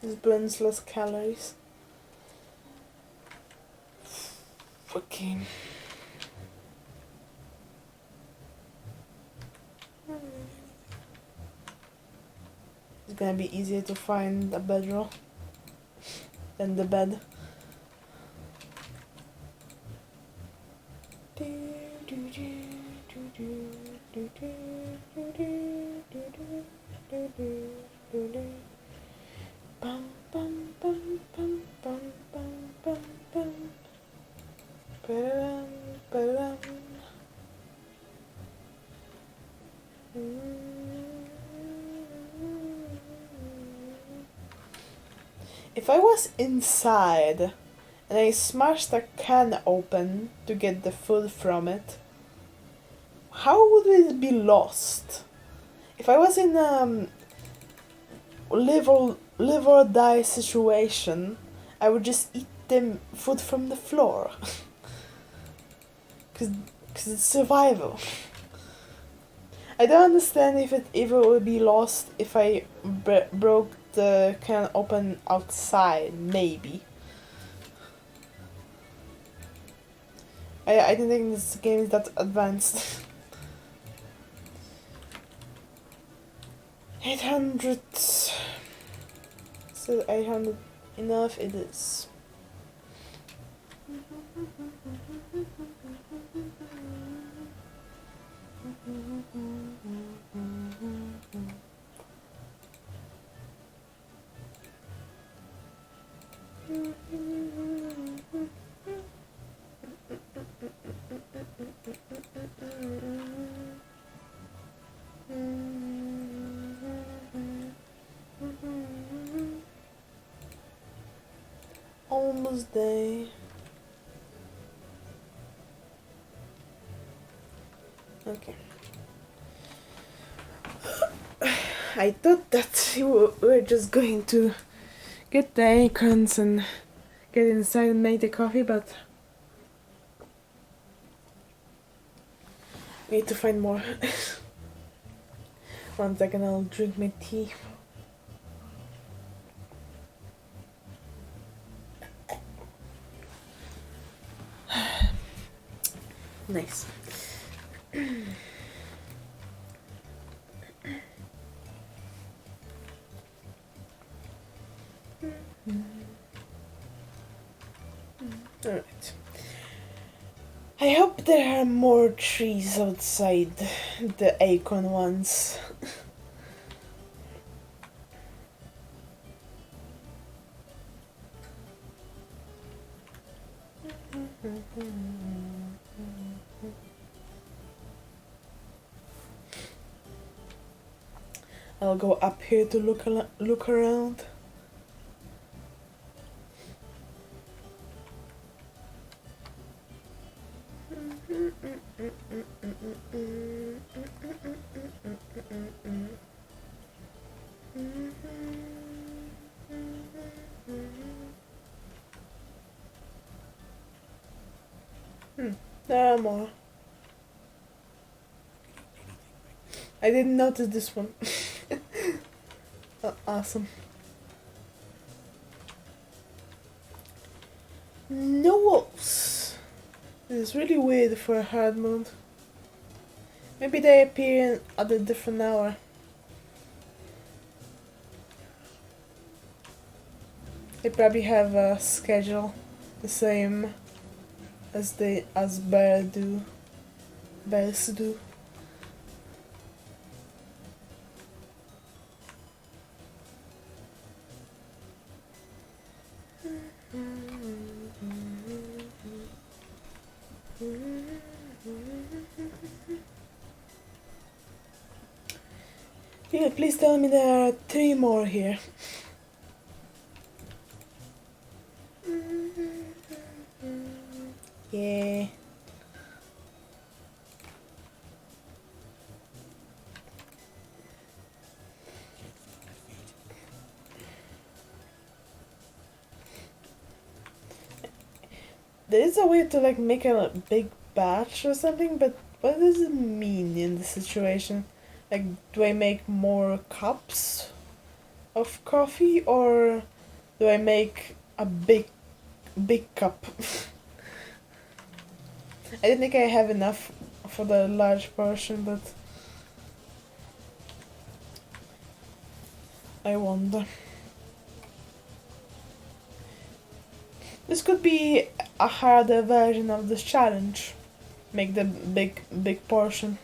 This burns less calories. Okay. It's gonna be easier to find a bedroll than the bed. Bum, bum, bum, bum, bum, bum, bum, bum. Ba-dum, ba-dum. If I was inside and I smashed a can open to get the food from it, how would it be lost? If I was in live or die situation, I would just eat the food from the floor. Cause it's survival. I don't understand if it would be lost if I broke the can open outside, maybe. I don't think this game is that advanced. 800. So 800 enough it is. Almost there. Okay. I thought that you were just going to get the acorns and get inside and make the coffee, but we need to find more. 1 second, I'll drink my tea. Nice. Alright. I hope there are more trees outside the acorn ones. I'll go up here to look around. There are more. I didn't notice this one. Awesome. No wolves. This is really weird for a hard mode. Maybe they appear at a different hour. They probably have a schedule the same as bears do. Yeah, please tell me there are 3 more here. Yeah. There is a way to like make a big batch or something, but what does it mean in this situation? Like, do I make more cups of coffee or do I make a big cup? I don't think I have enough for the large portion, but I wonder. This could be a harder version of this challenge. Make the big portion.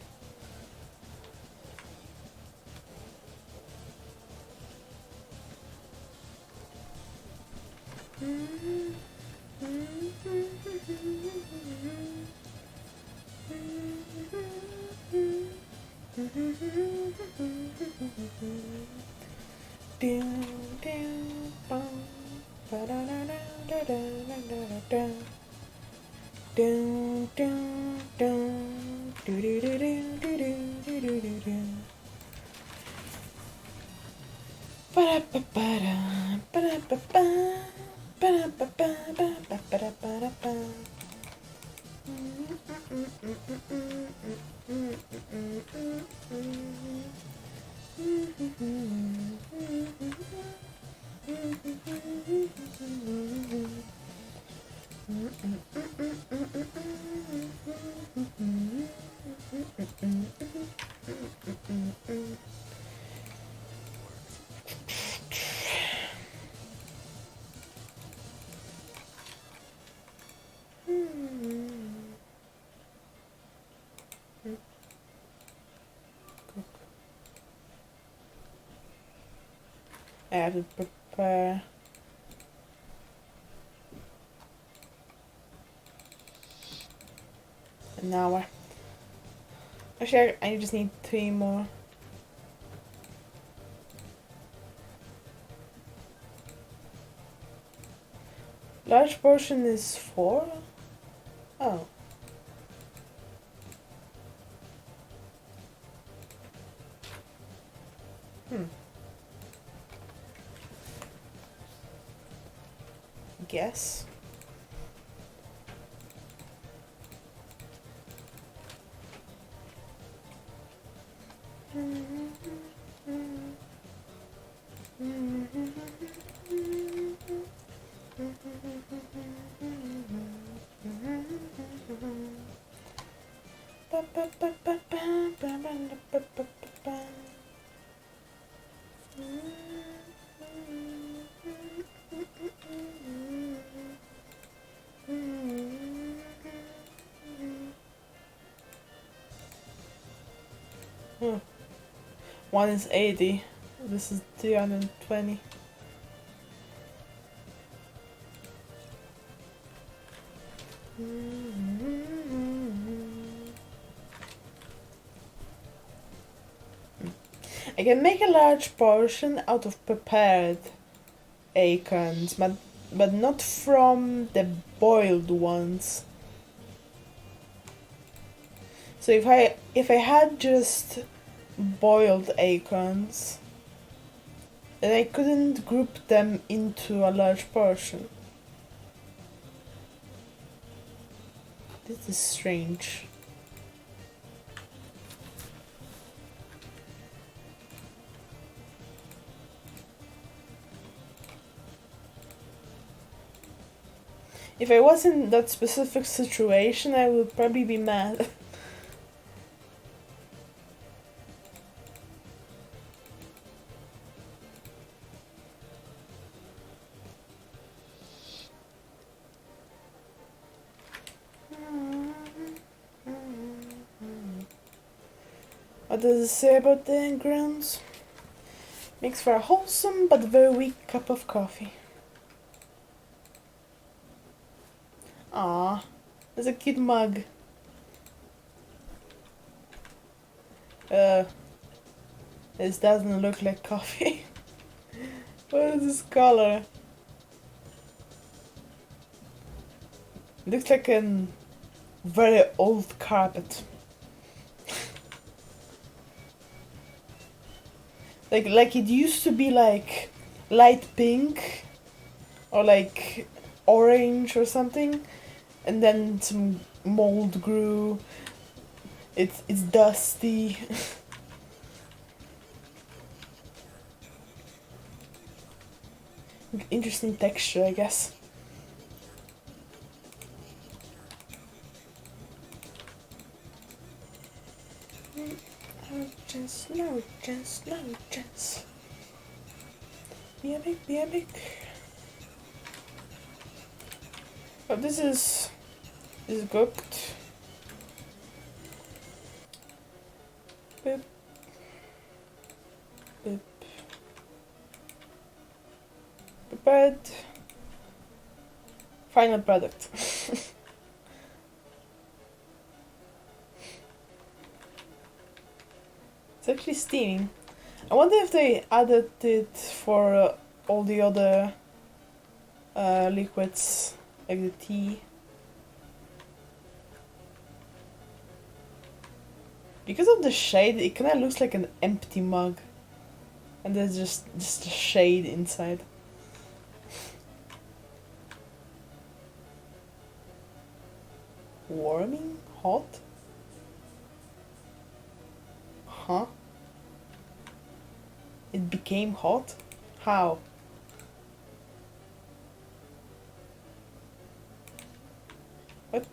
I have to prepare an hour. Actually, I just need 3 more. Large portion is 4? Oh. Guess. One is 80. This is 320. I can make a large portion out of prepared acorns, but not from the boiled ones. So if I had just boiled acorns, then I couldn't group them into a large portion. This is strange. If I was in that specific situation, I would probably be mad. What does it say about the ingredients? Makes for a wholesome but very weak cup of coffee. Ah, there's a cute mug. This doesn't look like coffee. What is this color? It looks like a very old carpet. Like it used to be like light pink or like orange or something, and then some mold grew. It's dusty. Interesting texture, I guess. No chance. Be epic, be epic. Oh, this is cooked. Boop. Boop. Prepared. Final product. It's actually steaming. I wonder if they added it for all the other liquids, like the tea. Because of the shade, it kind of looks like an empty mug. And there's just a shade inside. Warming? Hot? Huh? It became hot? How? What?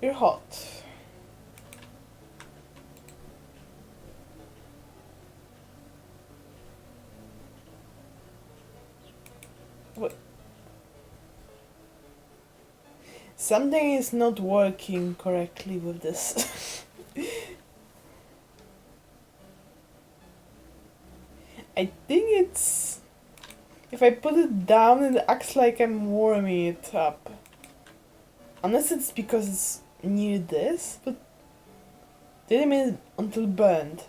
You're hot. What? Something is not working correctly with this. I think it's... If I put it down, it acts like I'm warming it up. Unless it's because it's near this, but... Did I mean it until burned?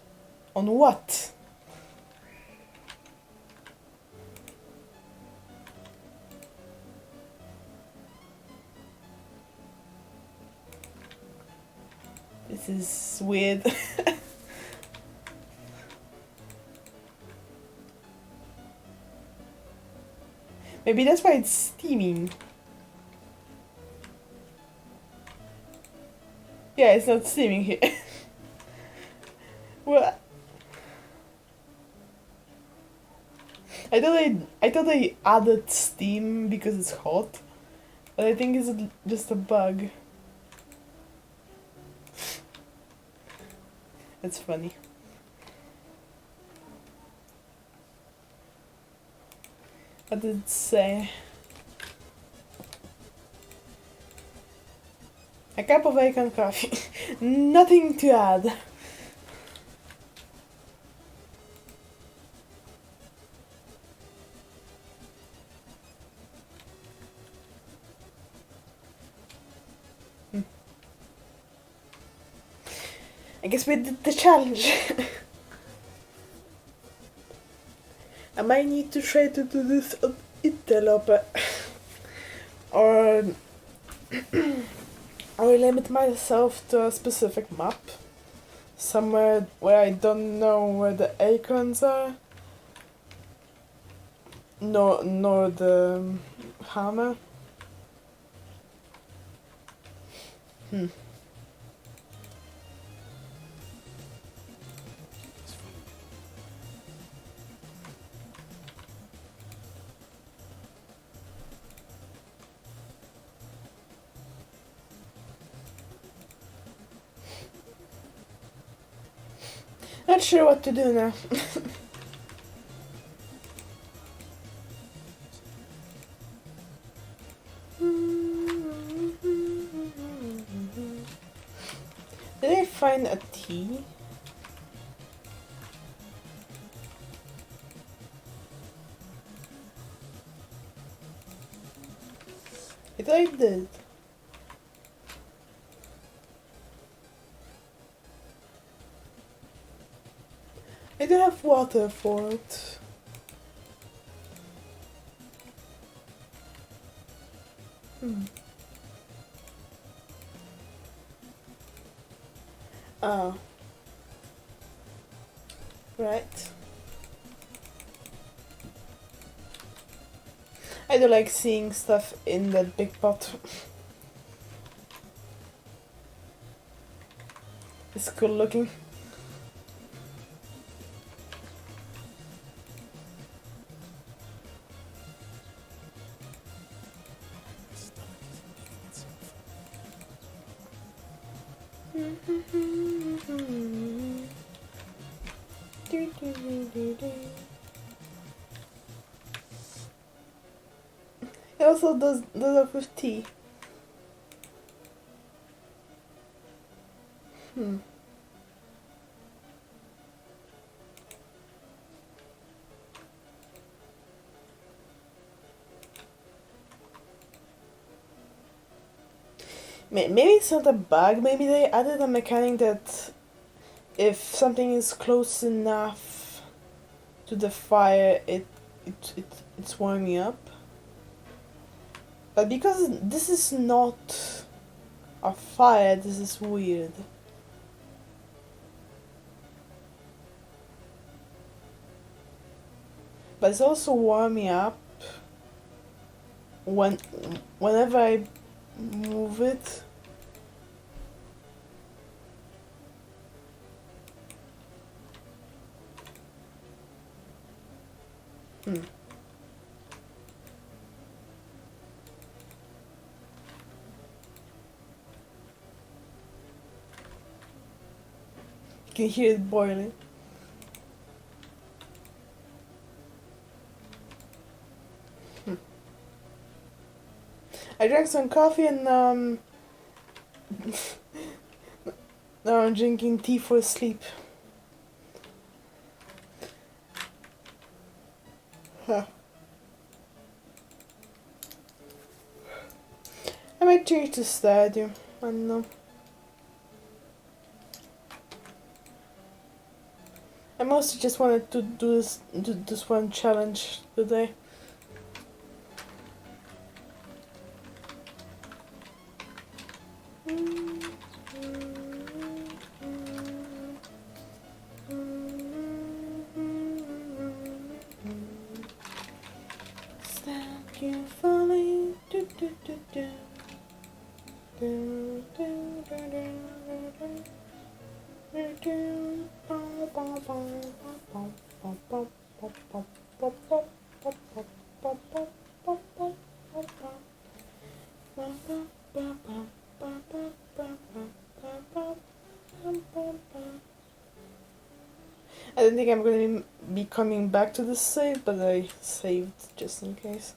On what? This is weird. Maybe that's why it's steaming. Yeah, it's not steaming here. Well, I thought I added steam because it's hot, but I think it's just a bug. It's funny. What did it say? A cup of ACORN coffee. Nothing to add. I guess we did the challenge. I might need to try to do this on interloper. Or I will limit myself to a specific map. Somewhere where I don't know where the acorns are. Nor the hammer. Not sure what to do now. Did I find a tea? I thought I did. I do have water for it. Oh. Right. I do like seeing stuff in that big pot. It's cool looking. It also does that with tea. Maybe it's not a bug, maybe they added a mechanic that if something is close enough to the fire, it's warming up. But because this is not a fire, this is weird. But it's also warming up whenever I move it. You can hear it boiling. I drank some coffee and now I'm drinking tea for sleep. Huh. I might change to Stardew. I don't know. I mostly just wanted to do this one challenge today. Stop you falling. Do, do, do, do. Do, do, do, do, do. I don't think I'm going to be coming back to this save, but I saved just in case.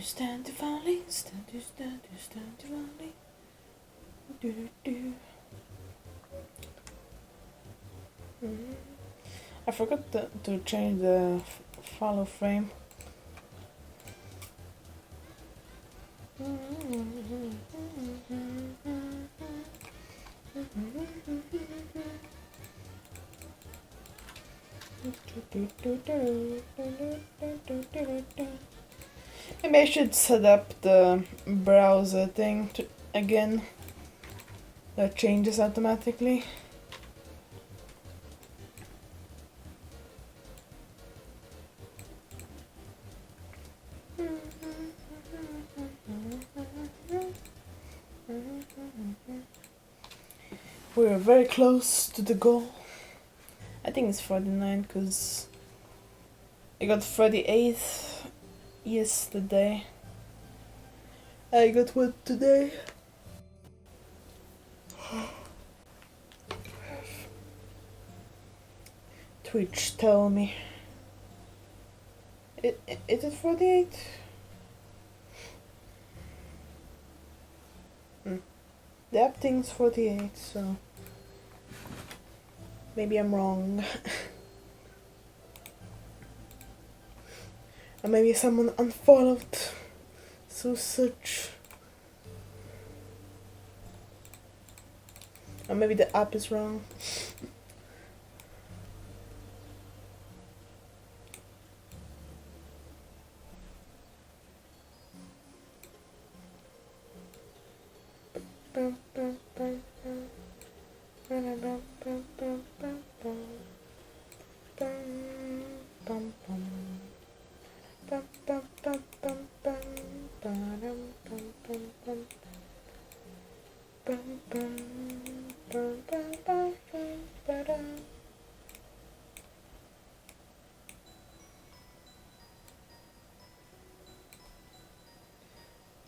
Stand falling, stand falling. I forgot to change the follow frame. Maybe I should set up the browser thing again. that changes automatically. We're very close to the goal. I think it's 49 because I got 38th yesterday. I got what today? Twitch, tell me. Is it 48? The app thinks 48, so maybe I'm wrong. Or maybe someone unfollowed, so such. Or maybe the app is wrong.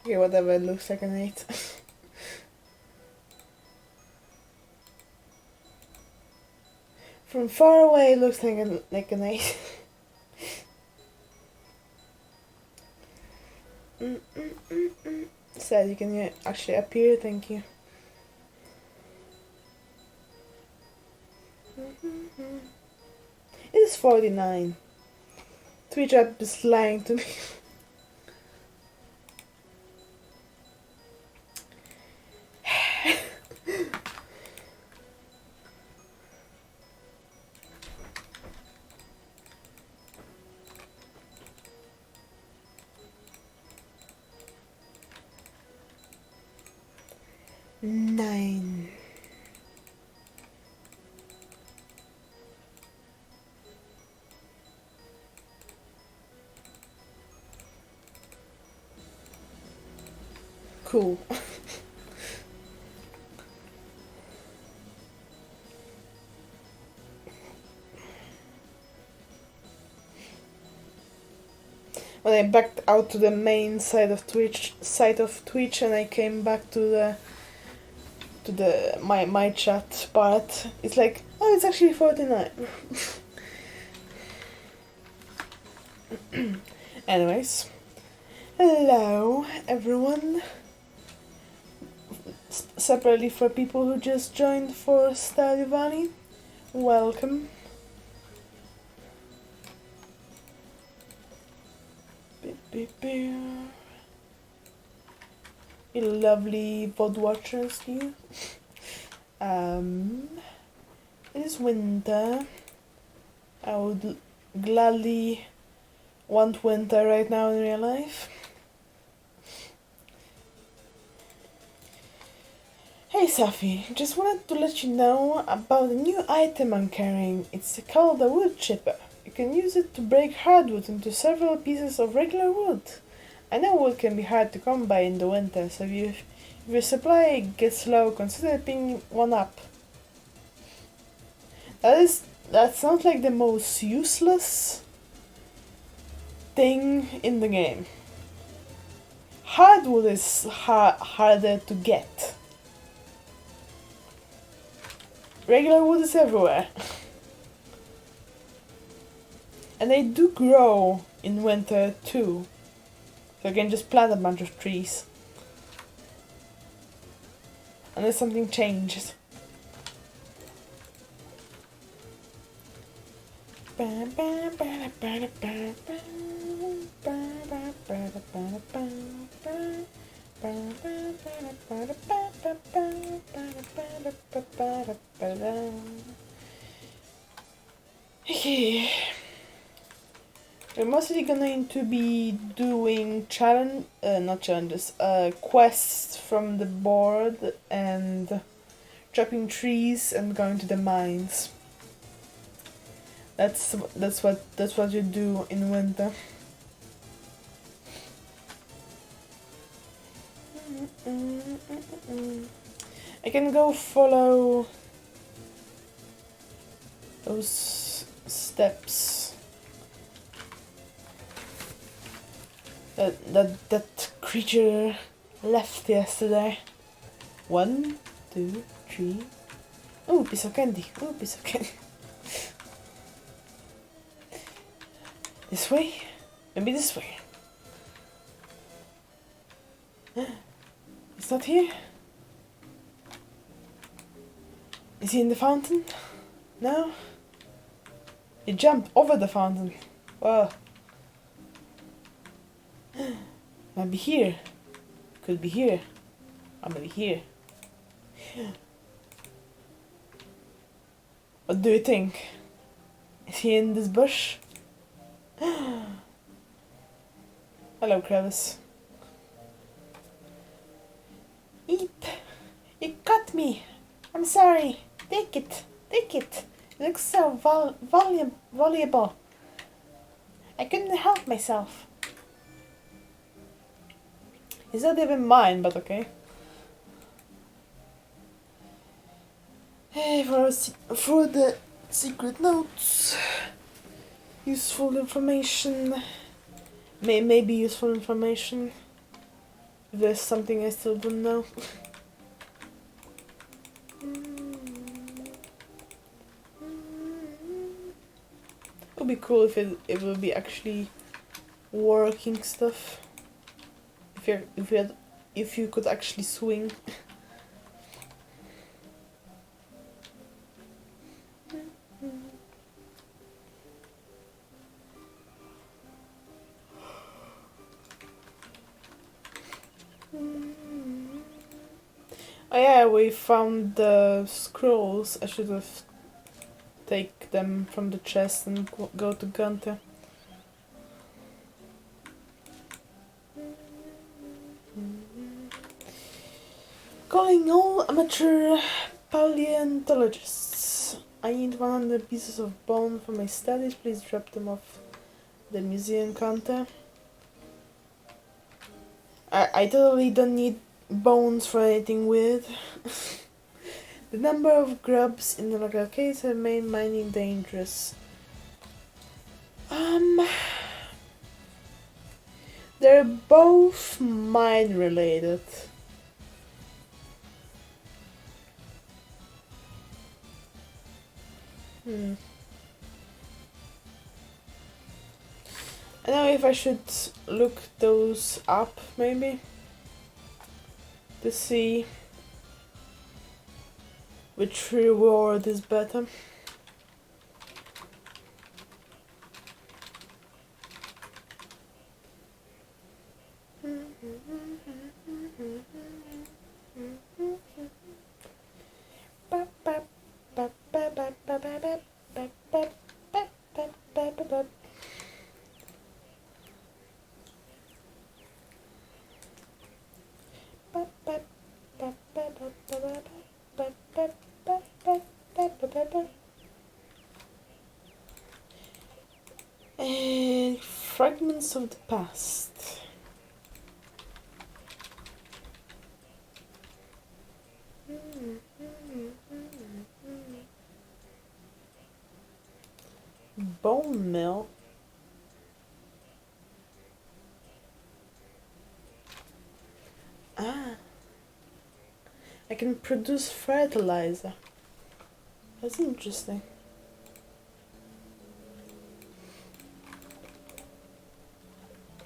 Okay, whatever, it looks like an 8. From far away, it looks like an 8. Sad you can actually appear, thank you. It is 49. Twitch app is lying to me. Nine. Cool. When I backed out to the main side of Twitch, and I came back to my chat part, it's like, oh, it's actually 49. Anyways, hello everyone. Separately for people who just joined for Stardew Valley, welcome. You lovely VOD watchers, you. It is winter. I would gladly want winter right now in real life. Hey Safi, just wanted to let you know about a new item I'm carrying. It's called a wood chipper. You can use it to break hardwood into several pieces of regular wood. I know wood can be hard to come by in the winter, so if your supply gets low, consider picking one up. That sounds like the most useless thing in the game. Hardwood is harder to get. Regular wood is everywhere. And they do grow in winter too. So you can just plant a bunch of trees. Unless something changes. We're mostly going to be doing quests from the board and chopping trees and going to the mines. That's what you do in winter. I can go follow those steps that creature left yesterday. 1, 2, 3. Oh, piece of candy. Oh, piece of candy. This way? Maybe this way. It's not here. Is he in the fountain? No? He jumped over the fountain. Wow. Might be here. Could be here. Or maybe here. What do you think? Is he in this bush? Hello, Crevice. Eat! You cut me! I'm sorry. Take it. Take it. It looks so valuable. I couldn't help myself. It's not even mine, but okay. Hey, for the secret notes. Useful information. Maybe useful information. If there's something I still don't know. It would be cool if it would be actually working stuff. If you could actually swing. Oh yeah, we found the scrolls. I should have take them from the chest and go to Gunther. Calling all amateur paleontologists. I need 100 pieces of bone for my studies. Please drop them off the museum counter. I totally don't need bones for anything weird. The number of grubs in the local case have made mining dangerous. They're both mine related. I don't know if I should look those up, maybe, to see which reward is better. And fragments of the past. Bone mill. I can produce fertilizer. That's interesting.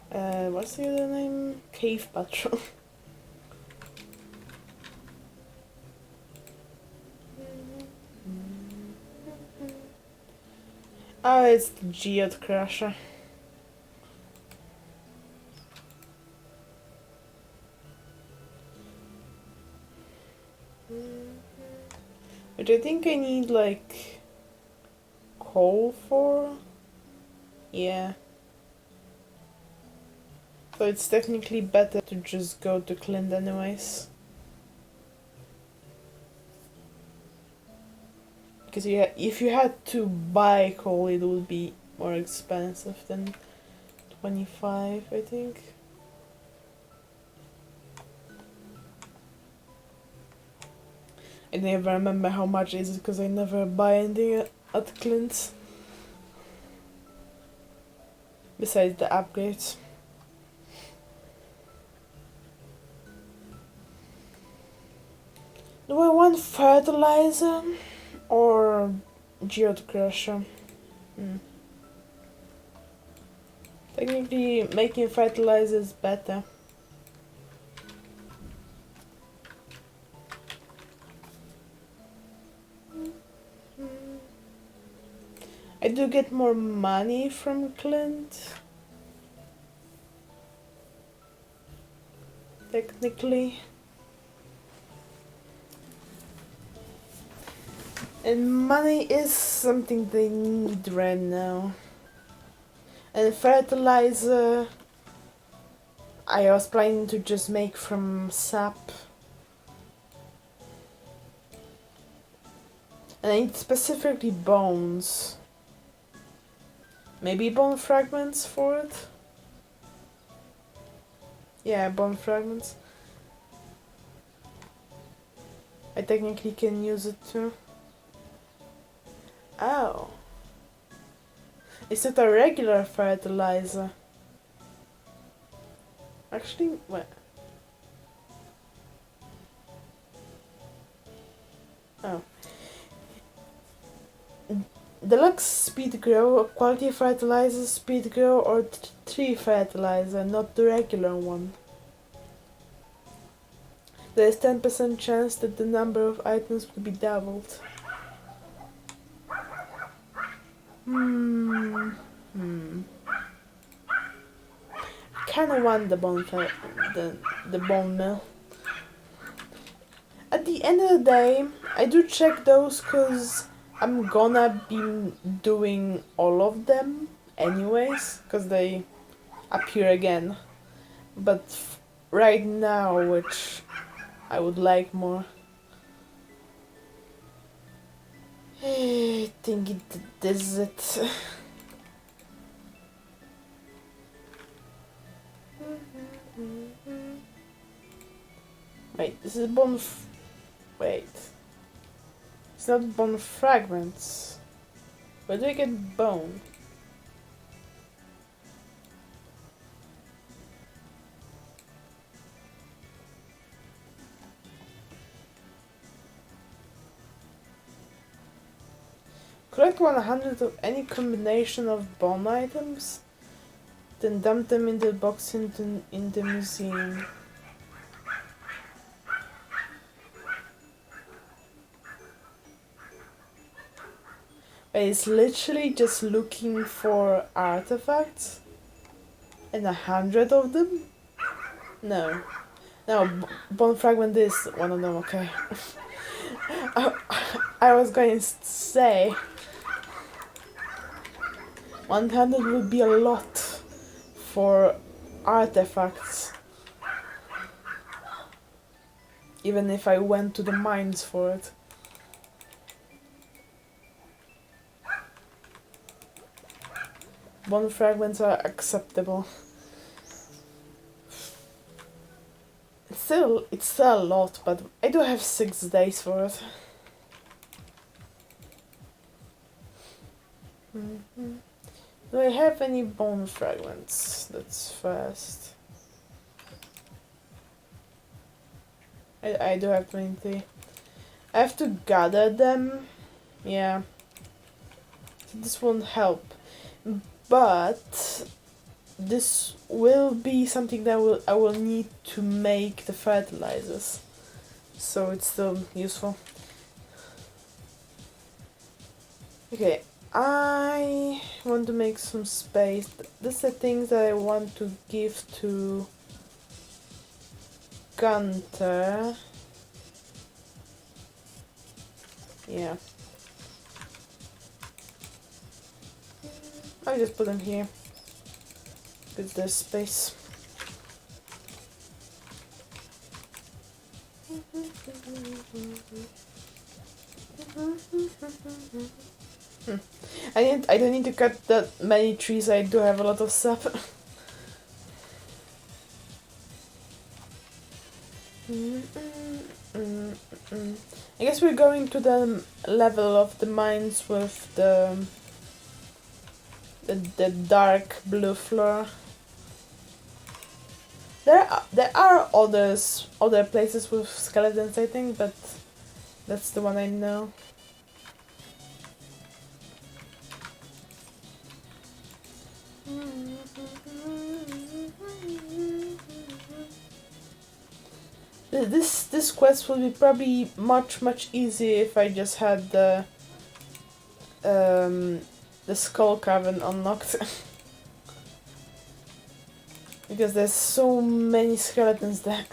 What's the other name? Cave Patrol. Oh, it's the Geode Crusher. Which I think I need like coal for. Yeah. So it's technically better to just go to Clint anyways. Because if you had to buy coal, it would be more expensive than 25, I think. I never remember how much is it because I never buy anything at Clint's. Besides the upgrades. Do I want fertilizer or geode crusher? Technically, making fertilizer is better. I do get more money from Clint. Technically. And money is something they need right now. And fertilizer, I was planning to just make from sap. And I need specifically bones. Maybe bone fragments for it? Yeah, bone fragments. I technically can use it too. Oh. Is it a regular fertilizer? Actually, what? Oh. Deluxe speed grow, quality fertilizer, speed grow, or tree fertilizer, not the regular one. There is 10% chance that the number of items will be doubled. I kinda want the the bone mill. At the end of the day, I do check those cause I'm gonna be doing all of them anyways, cause they appear again. But right now, which I would like more. I think this is it. Wait, this is bone. Wait. It's not bone fragments. Where do I get bone? Collect 100 of any combination of bone items, then dump them in the box in the museum. It's literally just looking for artifacts, and 100 of them? No. No, bone fragment is one of them, okay. I was going to say 100 would be a lot for artifacts. Even if I went to the mines for it. Bone fragments are acceptable. It's still a lot, but I do have 6 days for it. Do I have any bone fragments? That's fast. I do have 20. I have to gather them. Yeah. So this won't help. But this will be something that I will need to make the fertilizers. So it's still useful. Okay, I want to make some space. These are things that I want to give to Gunter. Yeah. I'll just put them here. Because there's space. I don't need to cut that many trees. I do have a lot of stuff. I guess we're going to the level of the mines with the dark blue floor. There are other places with skeletons, I think, but that's the one I know. This quest will be probably much easier if I just had the skull cavern unlocked. Because there's so many skeletons there.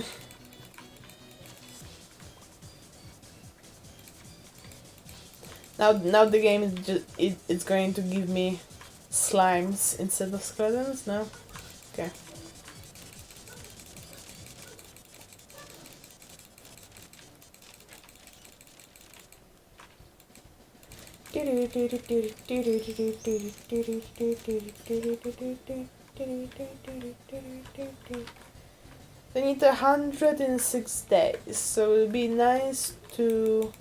Now the game is just it's going to give me slimes instead of skeletons. No, okay. We need 106 days, so it would be nice to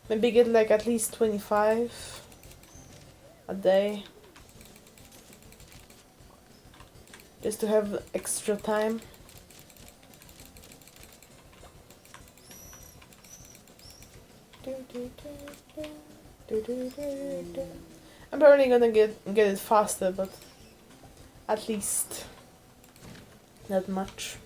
maybe get like at least 25 a day. Just to have extra time. I'm probably gonna get it faster, but at least not much.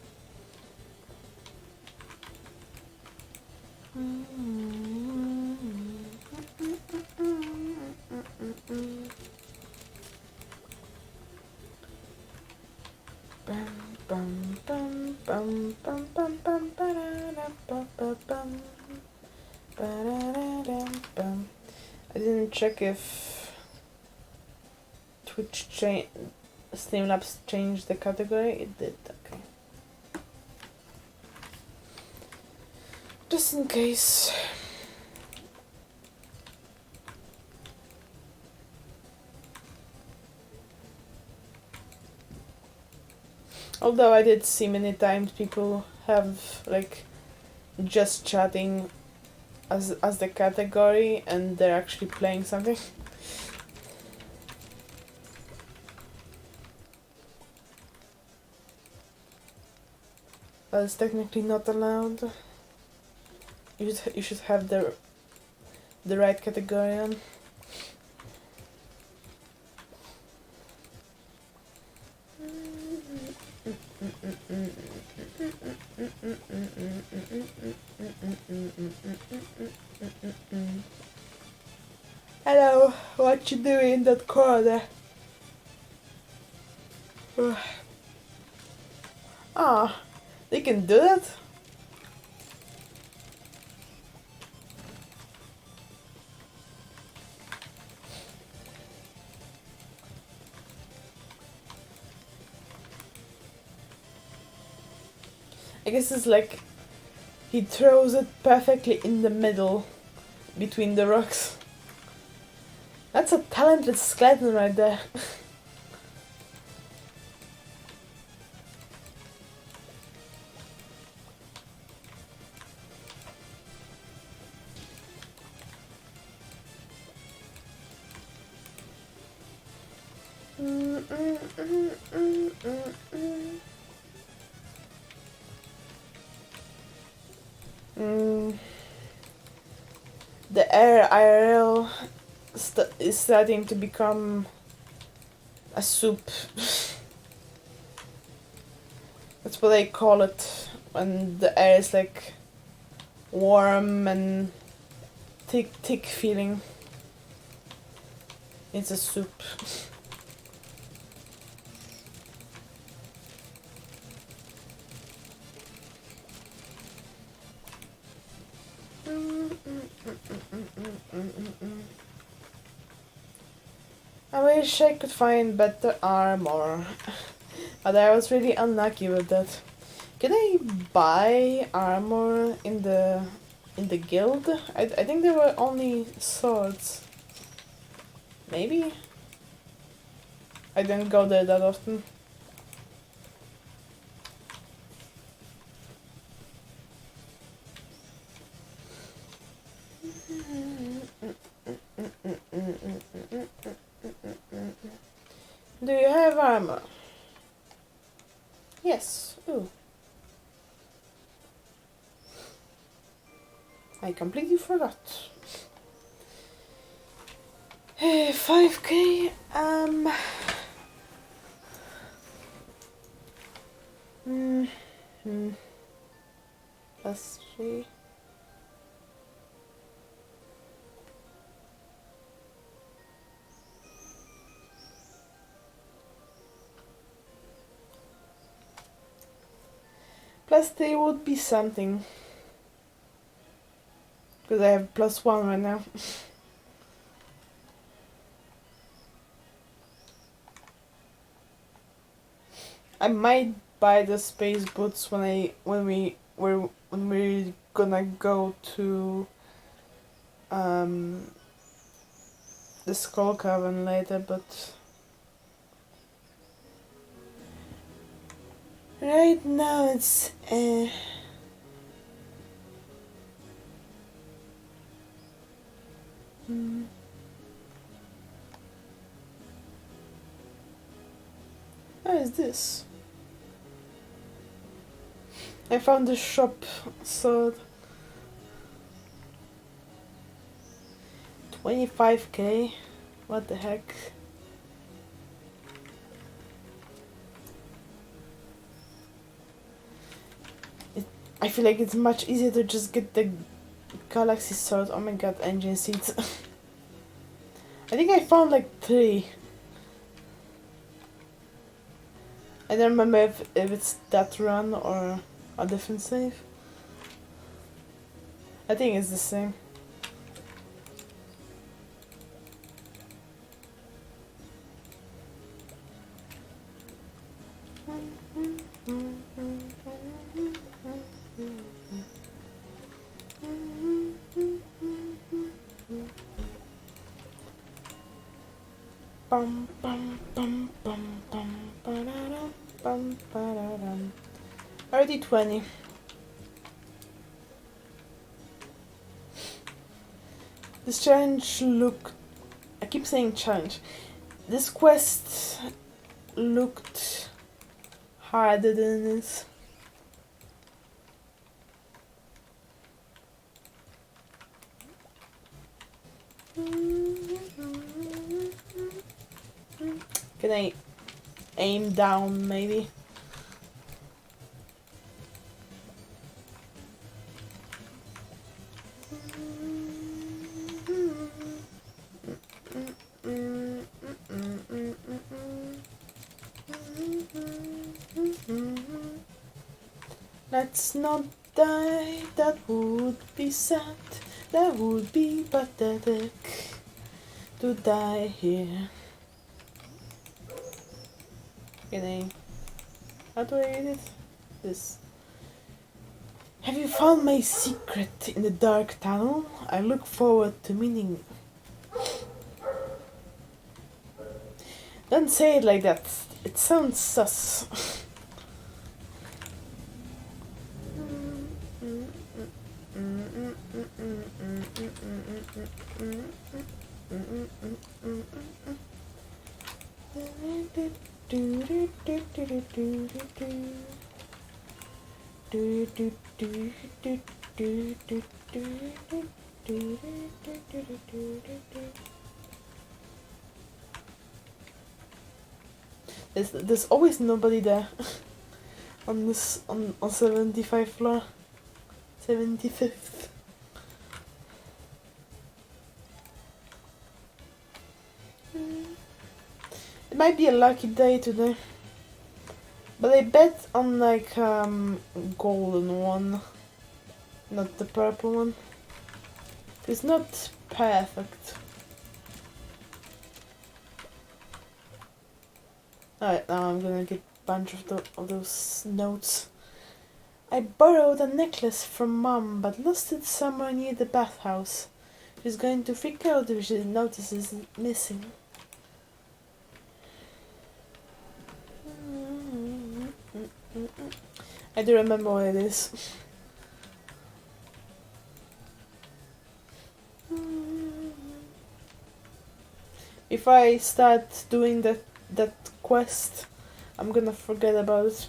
I didn't check if Streamlabs changed the category. It did, okay. Just in case. Although I did see many times people have like just chatting as the category and they're actually playing something. But it's technically not allowed. You should have the right category on. Hello, what you doing in that corner? Ah, they can do that? I guess it's like he throws it perfectly in the middle between the rocks. That's a talented skeleton right there. The air IRL is starting to become a soup. That's what I call it when the air is like warm and thick feeling. It's a soup. I wish I could find better armor, but I was really unlucky with that. Can I buy armor in the in the guild. I think there were only swords. Maybe? I don't go there that often. Do you have armor? Yes. Ooh. I completely forgot. 5k. Plus 3. Plus 3 would be something. Because I have plus 1 right now. I might buy the space boots when we're gonna go to the Skull Cavern later, but right now it's What is this? I found the shop sword. 25k? What the heck? I feel like it's much easier to just get the galaxy sword. Oh my god, engine seats. I think I found like 3. I don't remember if it's that run or a different save. I think it's the same. Bum bum bum bum bum ba-da-dum, bum ba-da-dum. Already 20. This challenge looked... I keep saying challenge. This quest looked harder than this. Can I aim down maybe? Let's not die, that would be sad, that would be pathetic to die here. Can I... How do I read it? This. Have you found my secret in the dark tunnel? I look forward to meeting... Don't say it like that, it sounds sus. There's always nobody there on this on 75th floor. 75th. It might be a lucky day today. But I bet on like golden one, not the purple one. It's not perfect. Alright, now I'm gonna get a bunch of those notes. I borrowed a necklace from Mom, but lost it somewhere near the bathhouse. She's going to freak out if she notices it missing. I do remember what it is. If I start doing that quest, I'm gonna forget about it.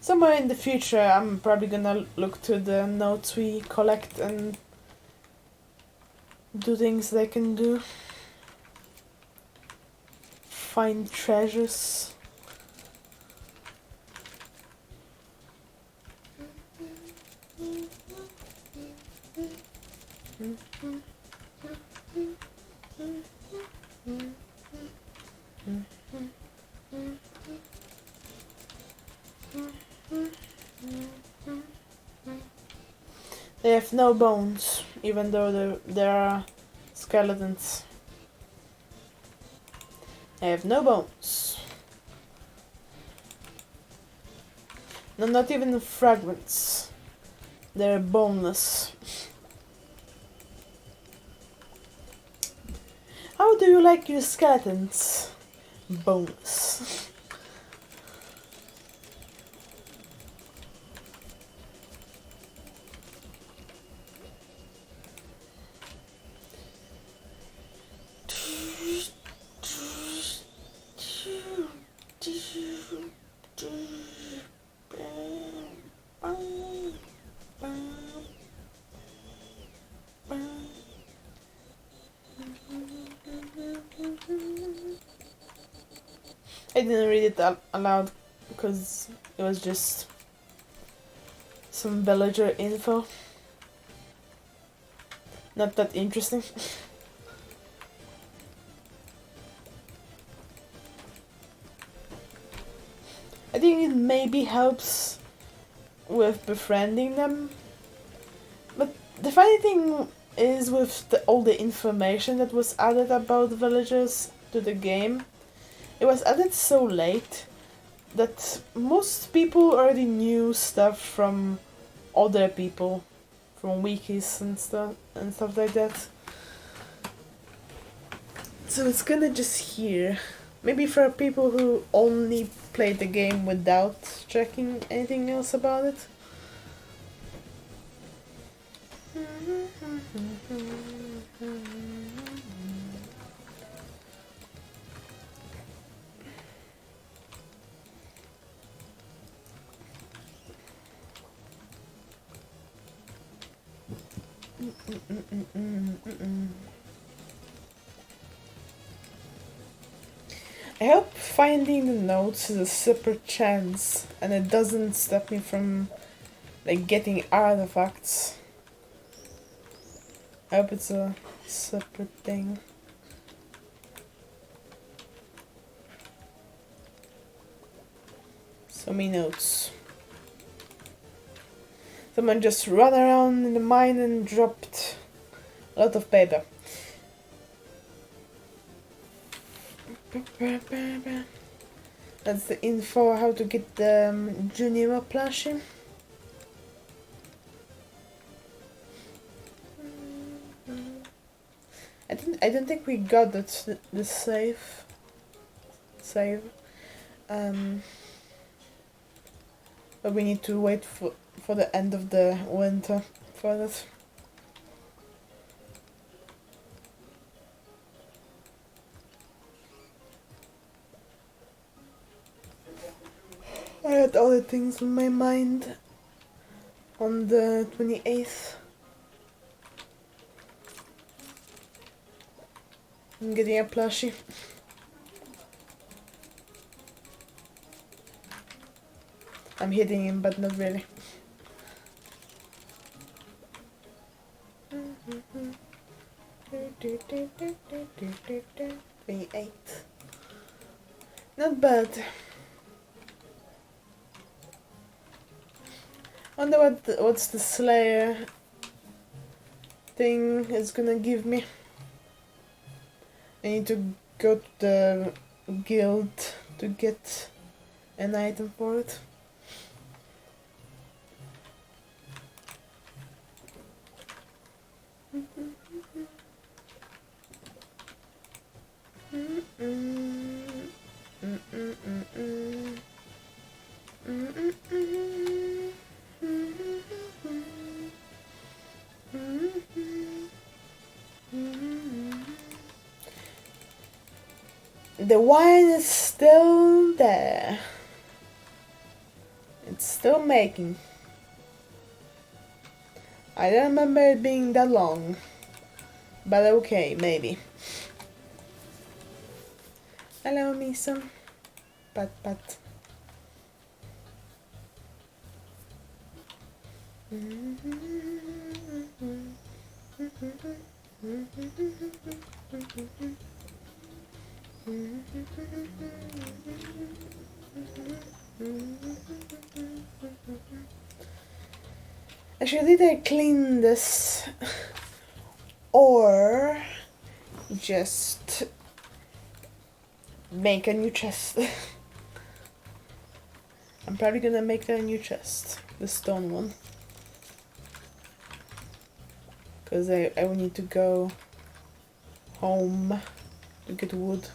Somewhere in the future, I'm probably gonna look to the notes we collect and do things they can do. Find treasures. They have no bones, even though there are skeletons. They have no bones. No, not even fragments. They're boneless. How do you like your skeletons? Boneless. I didn't read it aloud because it was just some villager info. Not that interesting. I think it maybe helps with befriending them. But the funny thing is with all the information that was added about villagers to the game, it was added so late that most people already knew stuff from other people, from wikis and stuff like that. So it's kinda just here. Maybe for people who only played the game without checking anything else about it. I hope finding the notes is a separate chance and it doesn't stop me from like getting artifacts. I hope it's a separate thing. So many notes. Someone just ran around in the mine and dropped a lot of paper. That's the info how to get the Junima plushie. I don't think we got that the save. But we need to wait for the end of the winter for that. I had other things on my mind on the 28th. I'm getting a plushie. I'm hitting him, but not really. Not bad. Wonder what's the Slayer thing is gonna give me. I need to go to the guild to get an item for it. The wine is still there. It's still making. I don't remember it being that long. But okay, maybe. Hello, Misa. Pat pat. Actually, did I clean this or just make a new chest? I'm probably gonna make a new chest, the stone one, because I will need to go home to get wood.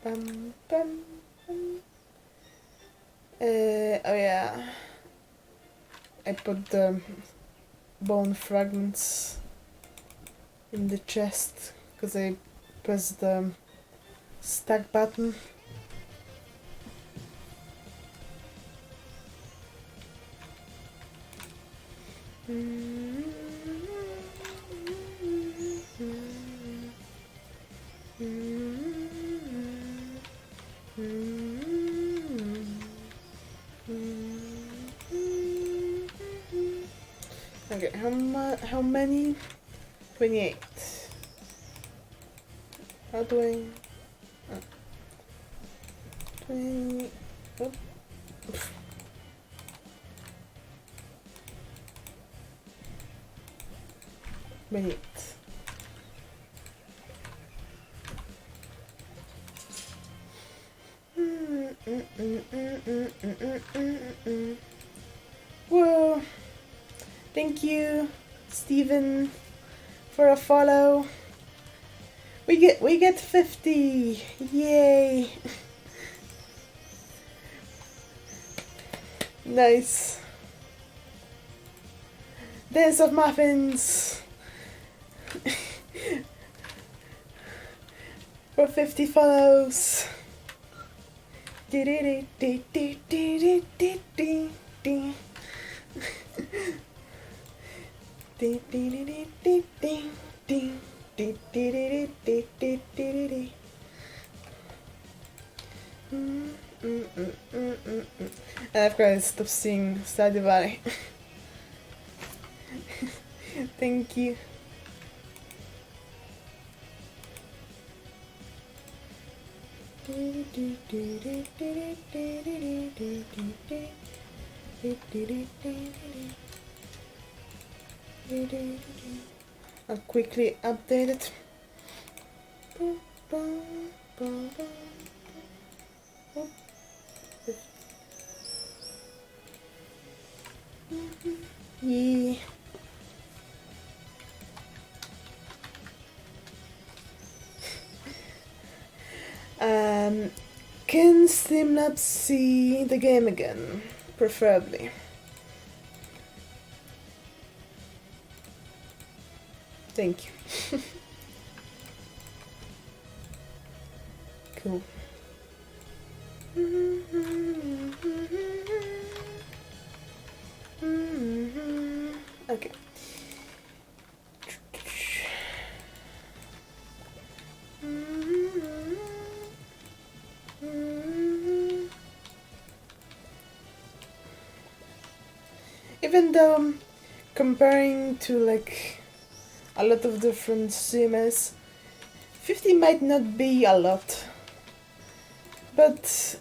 Bum, bum, bum. Oh yeah, I put the bone fragments in the chest because I pressed the stack button. Okay, how many? 28. How do I... 20... Oh. 28. Whoa! Thank you, Steven, for a follow. We get 50. Yay! Nice. Dance of muffins. For 50 follows. And I've got to stop seeing Stardew. Thank you. I'll quickly update it. Yeah. Can Streamlabs see the game again? Preferably. Thank you. Cool. Okay. Even though comparing to like a lot of different streamers, 50 might not be a lot, but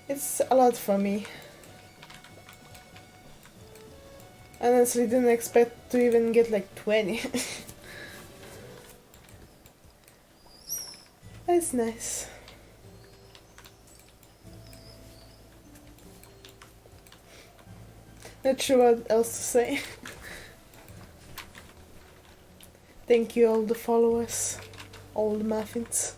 It's a lot for me. Honestly, didn't expect to even get like 20. That's nice. Not sure what else to say. Thank you all the followers, all the muffins.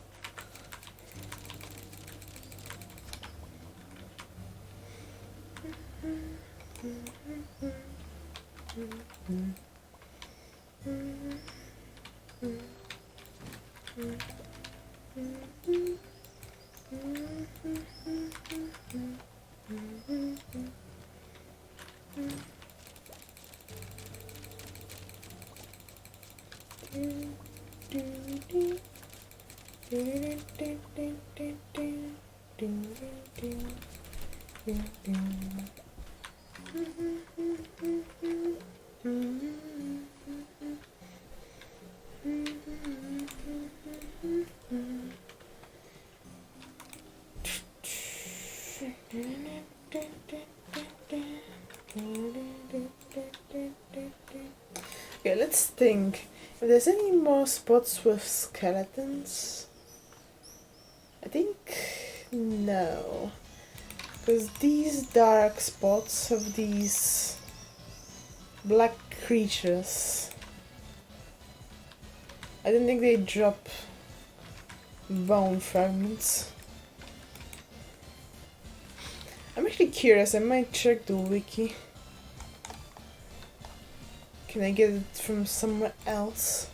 Okay, let's think. If there's any more spots with skeletons? I think no. Because these dark spots have these black creatures. I don't think they drop bone fragments. I'm actually curious, I might check the wiki. Can I get it from somewhere else?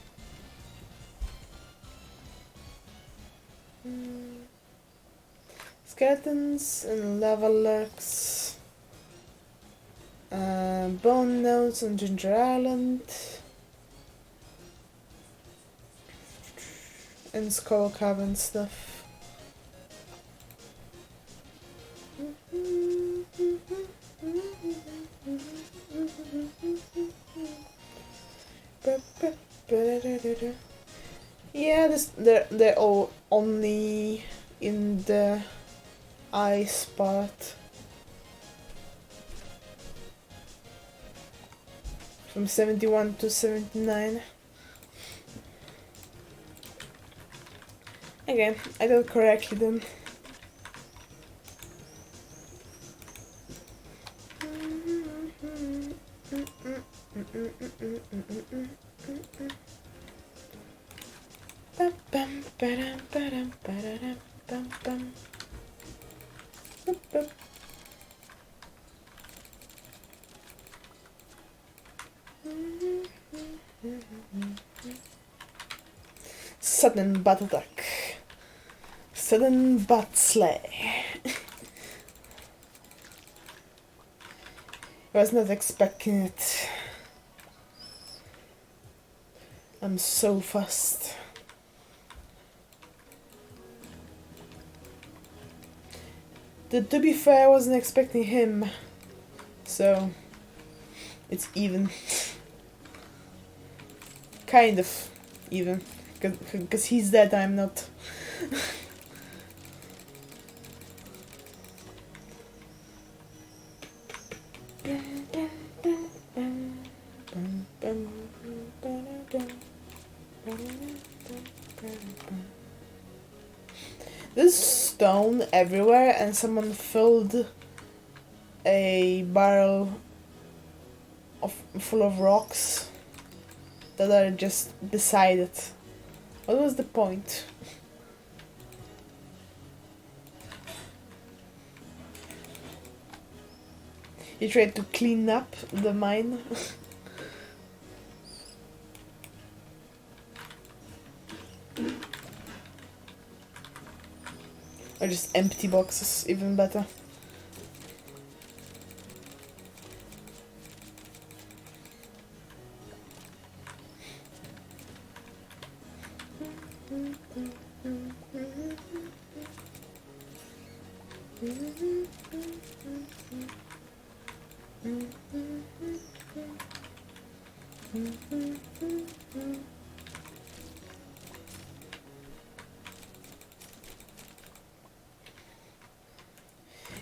Skeletons and lava lurks. Bone notes on Ginger Island. And skull cavern stuff. Yeah, they're all only in the ice part. From 71 to 79. Again, I don't correctly then. Sudden butt attack. Sudden butt slay. I was not expecting it. I'm so fast. To be fair, I wasn't expecting him. So, it's even. Kind of even. Because he's dead, I'm not. There's stone everywhere, and someone filled a barrel full of rocks that are just beside it. What was the point? He tried to clean up the mine. Or just empty boxes, even better.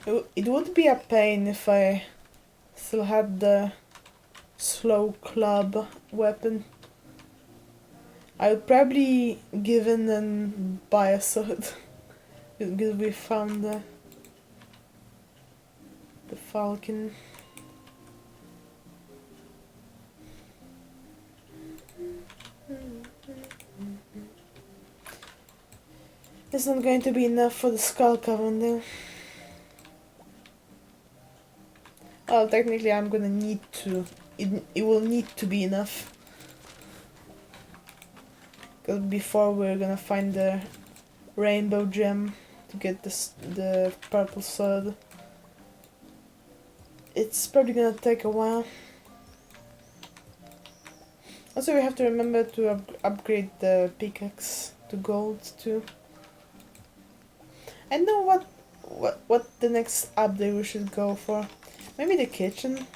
It would be a pain if I still had the slow club weapon. I would probably give in and buy a sword. Because we found the falcon. It's not going to be enough for the skull cavern though. Well, technically I'm gonna need to. It will need to be enough. Because before we're gonna find the rainbow gem to get the purple sword. It's probably gonna take a while. Also, we have to remember to upgrade the pickaxe to gold too. I know what the next update we should go for. Maybe the kitchen.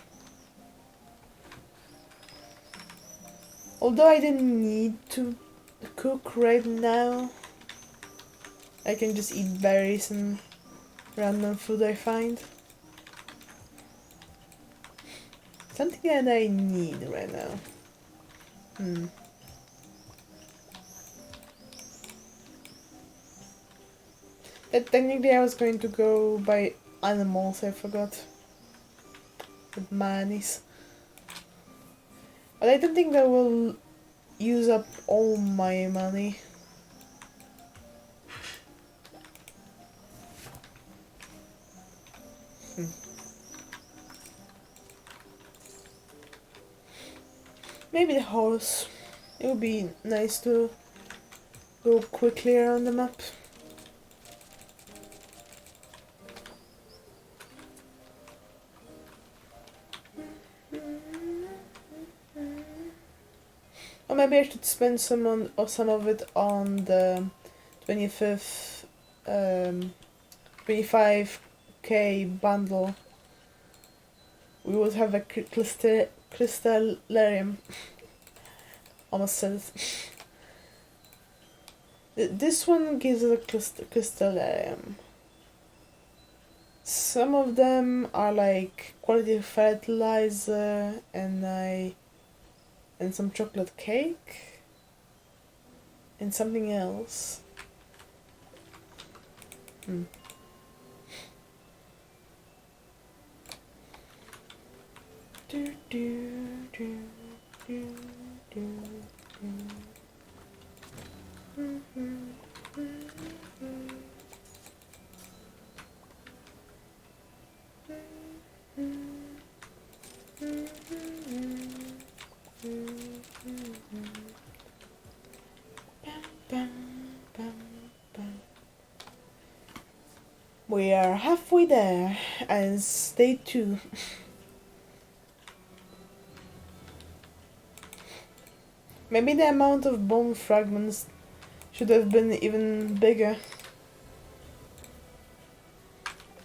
Although I didn't need to cook right now, I can just eat berries and random food I find. Something that I need right now. Technically I was going to go buy animals, I forgot. With monies. But I don't think that will use up all my money. Maybe the horse. It would be nice to go quickly around the map. Or maybe I should spend some of it on the 25k bundle. We would have a crystallarium. Almost said it. This one gives us a crystallarium. Some of them are like quality fertilizer and some chocolate cake and something else. We are halfway there, and stay tuned. Maybe the amount of bone fragments should have been even bigger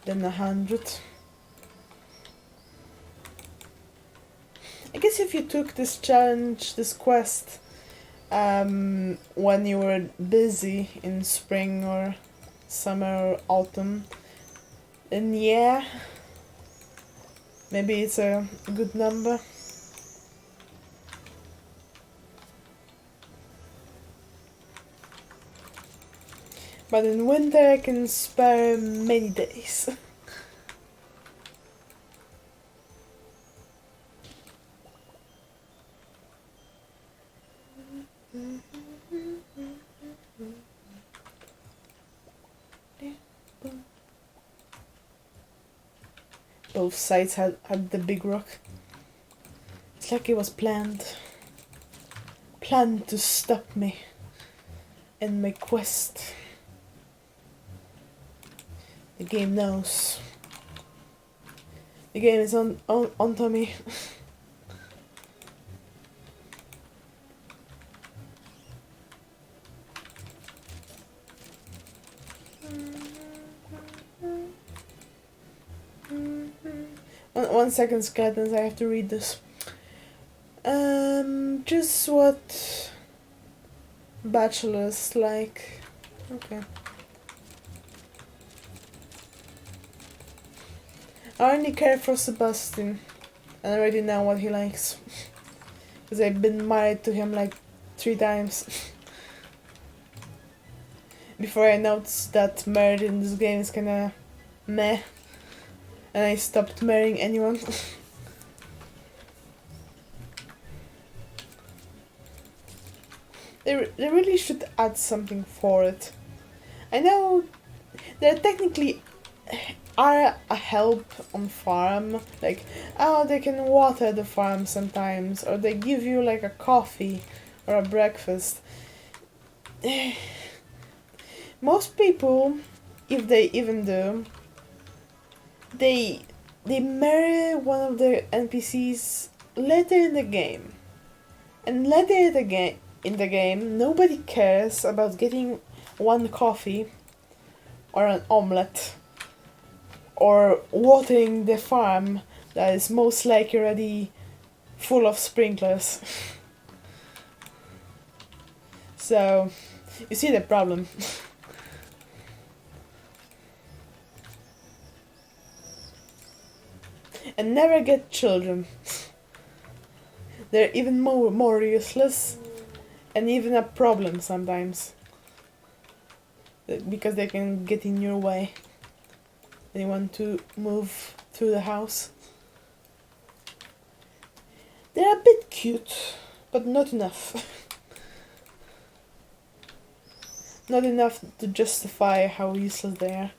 than 100. I guess if you took this challenge, this quest, when you were busy in spring or summer or autumn, then yeah, maybe it's a good number. But in winter I can spare many days. Both sides had the big rock. It's like it was planned. Planned to stop me in my quest. The game knows. The game is onto me. One second, skeletons, I have to read this. Just what bachelors like. Okay. I only care for Sebastian, and I already know what he likes. Because I've been married to him like 3 times. Before I noticed that marriage in this game is kinda meh, and I stopped marrying anyone. They really should add something for it. I know there technically are a help on farm, like, oh, they can water the farm sometimes, or they give you like a coffee or a breakfast. Most people, if they even do, they marry one of their NPCs later in the game. And later in the game, nobody cares about getting one coffee or an omelette or watering the farm that is most likely already full of sprinklers. So, you see the problem. And never get children. They're even more useless and even a problem sometimes. Because they can get in your way. They want to move through the house. They're a bit cute, but not enough. Not enough to justify how useless they are.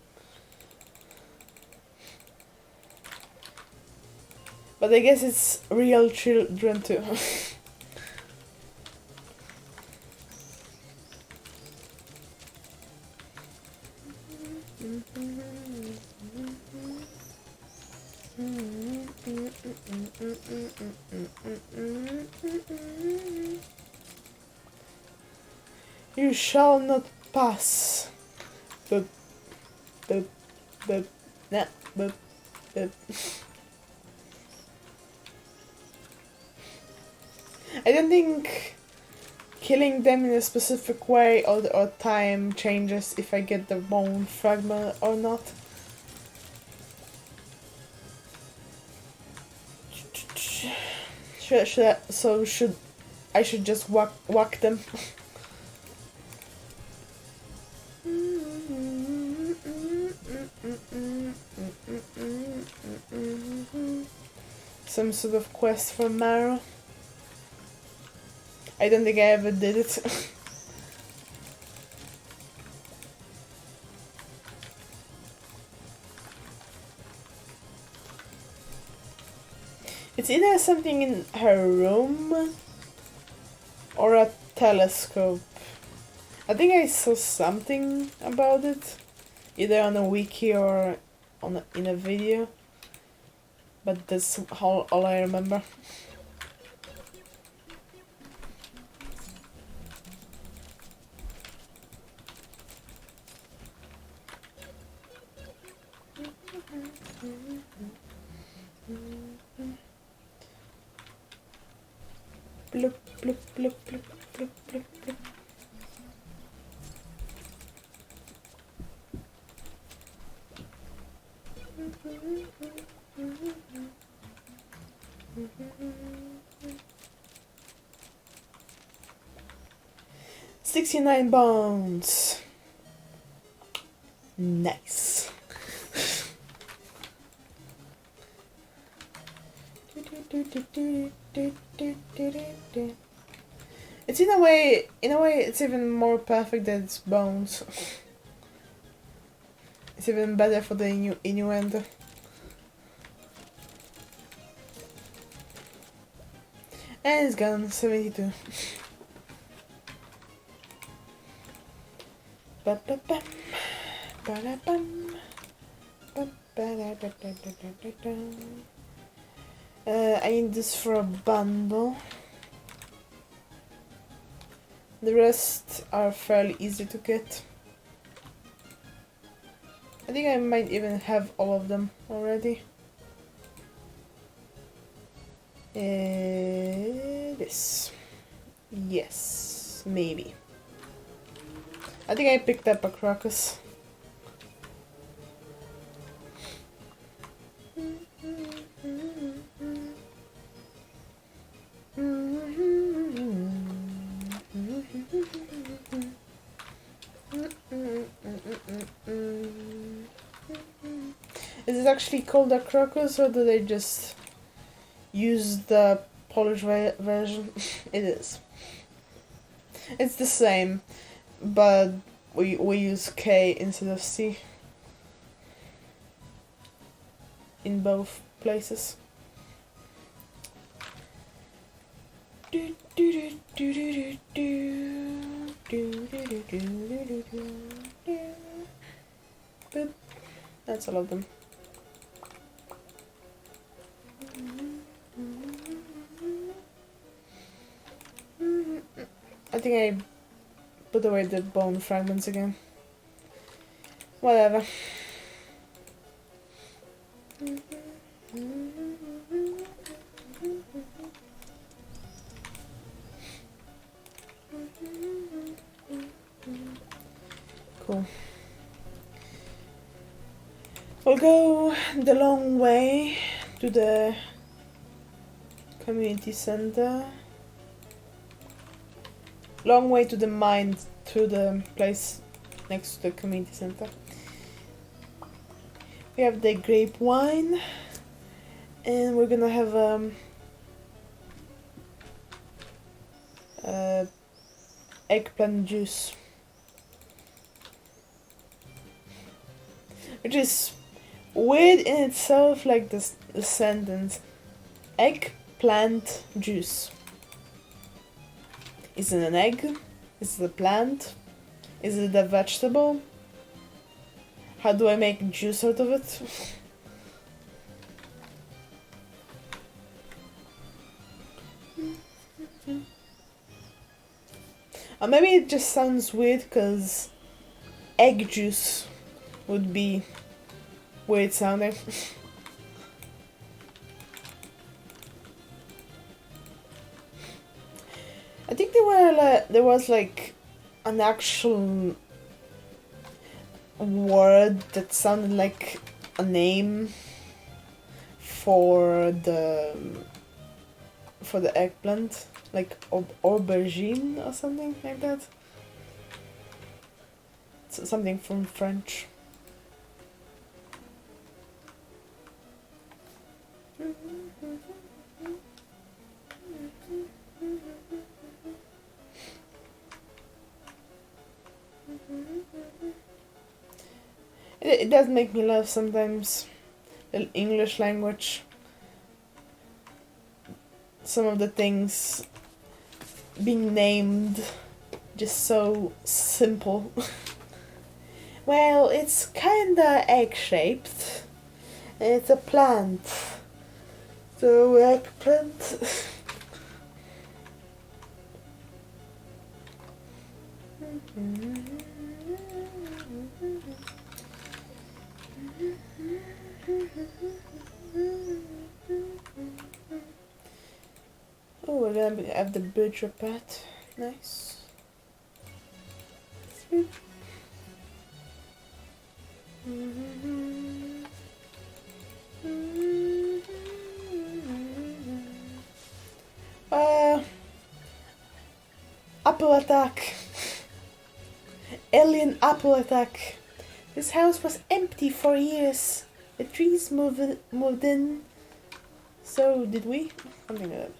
But I guess it's real children too. You shall not pass. Boop, boop, boop, nah, boop, boop. I don't think killing them in a specific way or time changes if I get the bone fragment or not. Should I just whack them? Some sort of quest for marrow. I don't think I ever did it. It's either something in her room or a telescope. I think I saw something about it, either on a wiki or in a video, but that's all I remember. Bloop, bloop, bloop, bloop, bloop, bloop, bloop. $69 bones. Nice. It's in a way it's even more perfect than its bones. It's even better for the innuendo. And it's gone, 72. Ba-ba-bam, ba-da-bam, ba-ba-da-da-da-da-da-da. I need this for a bundle. The rest are fairly easy to get. I think I might even have all of them already. This. Yes, maybe. I think I picked up a crocus. Is it actually called a crocus, or do they just use the Polish version? It is. It's the same, but we use K instead of C in both places. Boop. That's all of them. I think I put away the bone fragments again. Whatever. Cool. We'll go the long way to the community center. Long way to the mine through the place next to the community center. We have the grape wine, and we're gonna have eggplant juice, which is weird in itself, like the sentence eggplant juice. Is it an egg? Is it a plant? Is it a vegetable? How do I make juice out of it? Or maybe it just sounds weird because egg juice would be weird sounding. I think there was like an actual word that sounded like a name for the eggplant, like aubergine or something like that. It's something from French. It does make me laugh sometimes, the English language. Some of the things being named just so simple. Well, it's kinda egg-shaped. It's a plant. So eggplant. Oh, we're gonna have the butcher pat. Nice. Sweet. Apple attack. Alien apple attack. This house was empty for years. The trees moved in. So did we? Something like that.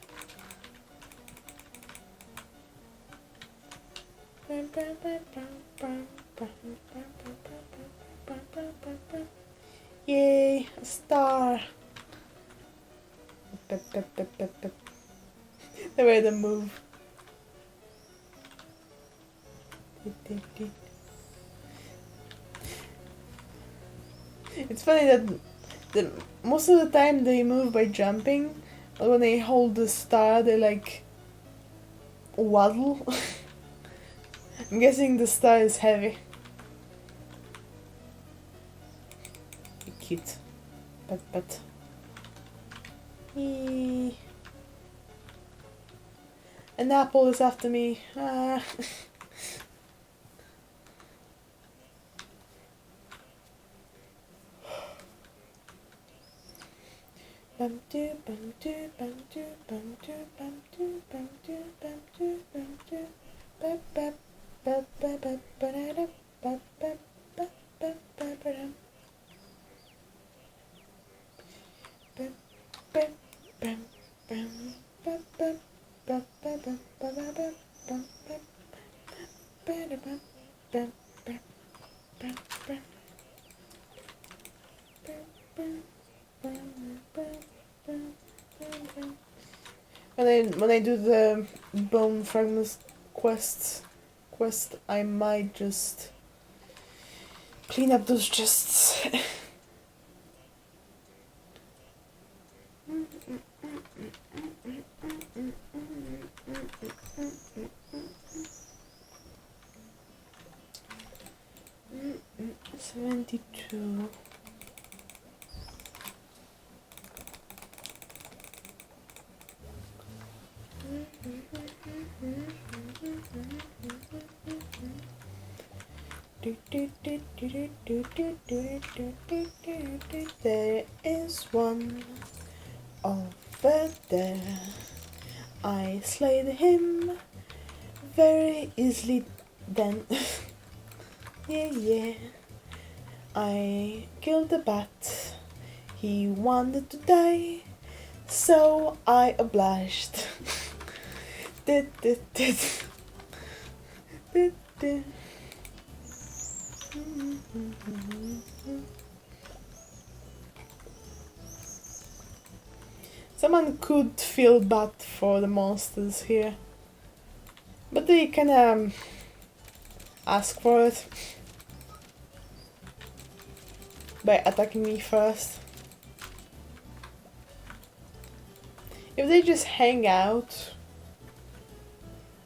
Yay, a star. The way they move. It's funny that most of the time they move by jumping, but when they hold the star, they like waddle. I'm guessing the star is heavy. Cute. But. Eee. An apple is after me. Ah. Bum do bum do bum do bum do bum do bum do bum do bum do bum bum. bam, bam, bam, bam, bam, bam, bam, bam, bam, bam, bam, bam, bam, bam, bam, bam, bam. When I do the bone fragments quest, I might just clean up those chests. Mm, 72. There is one over there. I slayed him very easily then. Yeah, yeah. I killed the bat. He wanted to die, so I obliged. Did, did, did. Did, did. Someone could feel bad for the monsters here, but they kinda ask for it by attacking me first. If they just hang out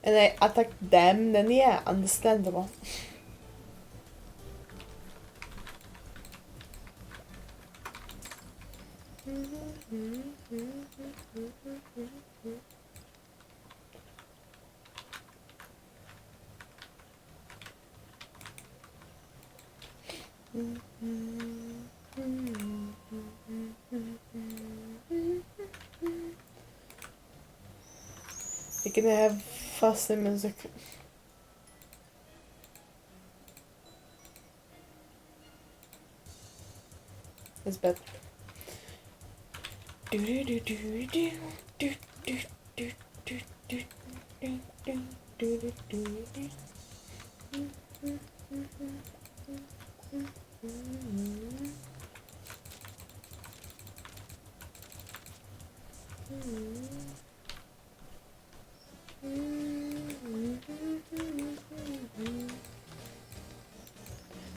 and I attack them, then yeah, understandable. You can have faster music. It's better.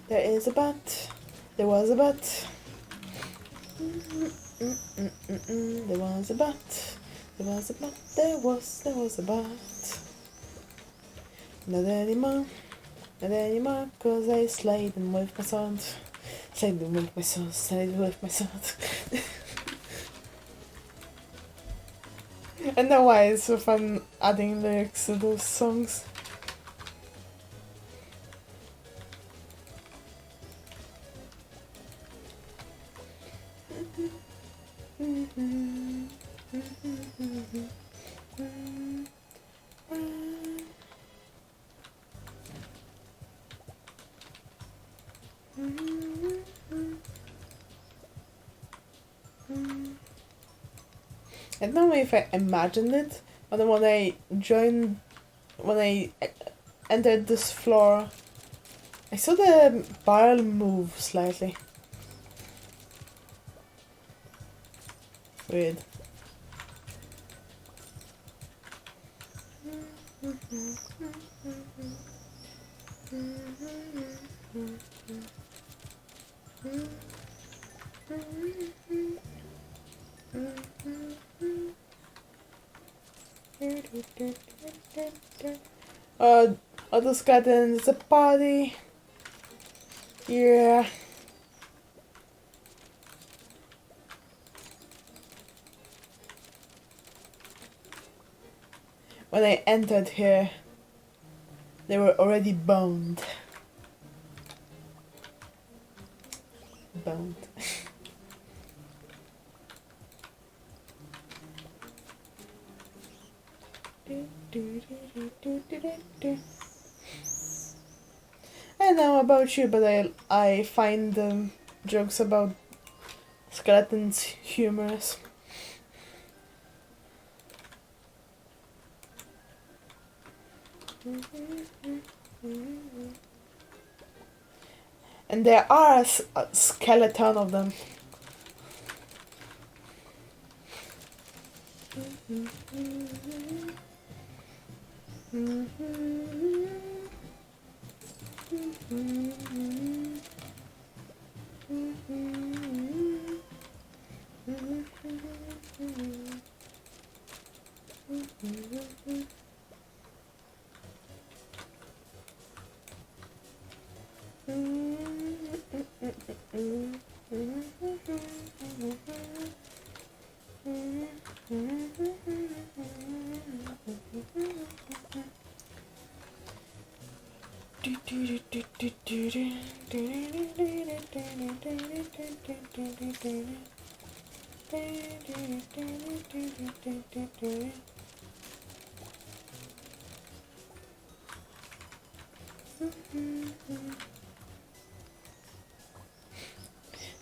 There is a bat. There was a bat. There was a bat. There was a bat. There was a bat. Not anymore. Not anymore, 'cause I slayed them with my sword. Slayed them with my sword. Slayed them with my sword. I know why it's so fun adding lyrics to those songs. I don't know if I imagined it, but then when I entered this floor, I saw the barrel move slightly. Weird. Other skeletons, it's a party. Yeah. When I entered here, they were already boned. Boned. I don't know about you, but I find jokes about skeletons humorous. And there are a skeleton of them.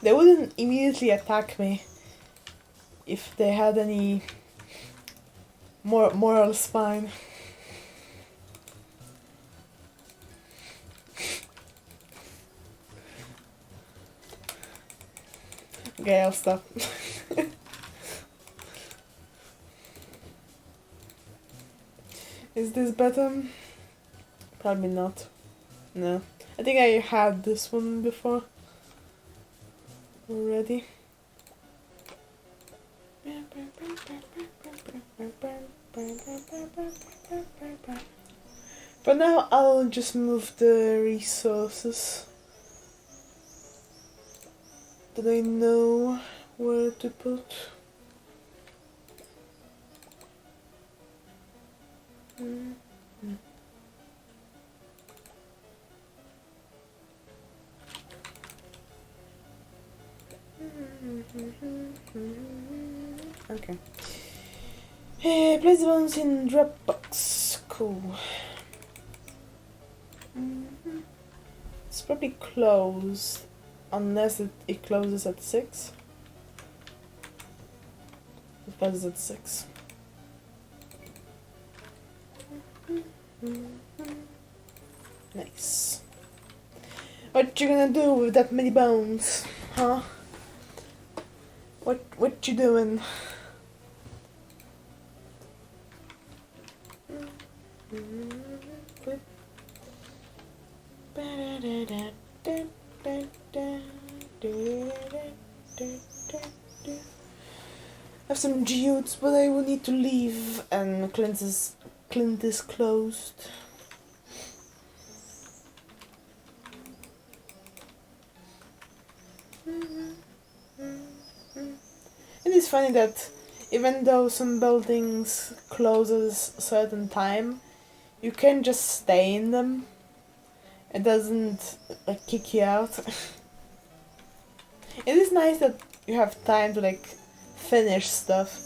They wouldn't immediately attack me if they had any moral spine. Okay, I'll stop. Is this better? Probably not. No. I think I had this one before already. For now, I'll just move the resources that I know where to put. Okay. Hey, place the bones in Dropbox. Cool. It's probably closed, unless it closes at 6. It closes at 6. Nice. What you gonna do with that many bones, huh? What you doing? I have some geodes, but I will need to leave and cleanse this closed. It is funny that even though some buildings close at a certain time, you can just stay in them. It doesn't kick you out. It is nice that you have time to finish stuff,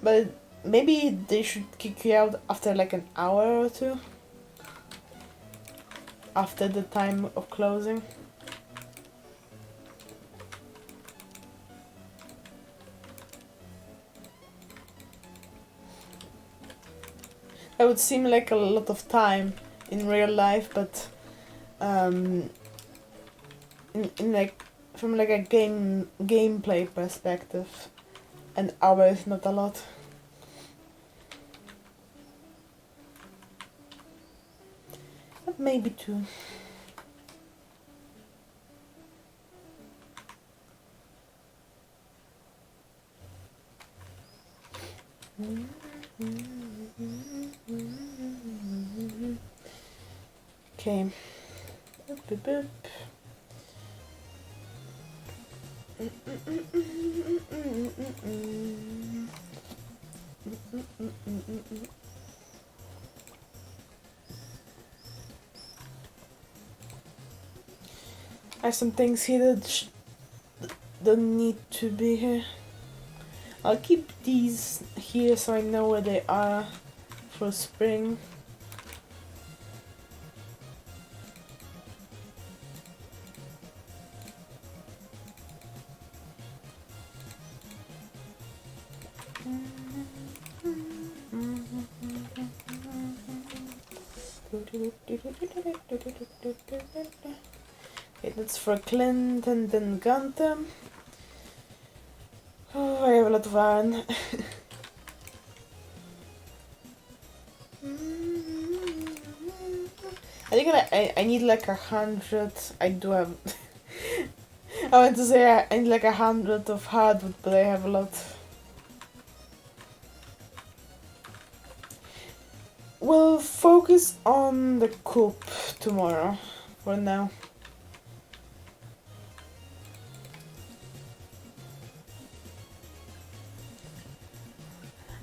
but maybe they should kick you out after an hour or two. After the time of closing. That would seem like a lot of time in real life, but from a gameplay perspective, an hour is not a lot. But maybe 2. Okay. Boop, boop. I have some things here that don't need to be here. I'll keep these here so I know where they are for spring. Good. Okay, that's for Clint and then Gunther. Oh, I have a lot of iron. I think I need like 100. I do have. I want to say I need like 100 of hardwood, but I have a lot. We'll focus on the coop tomorrow. For now.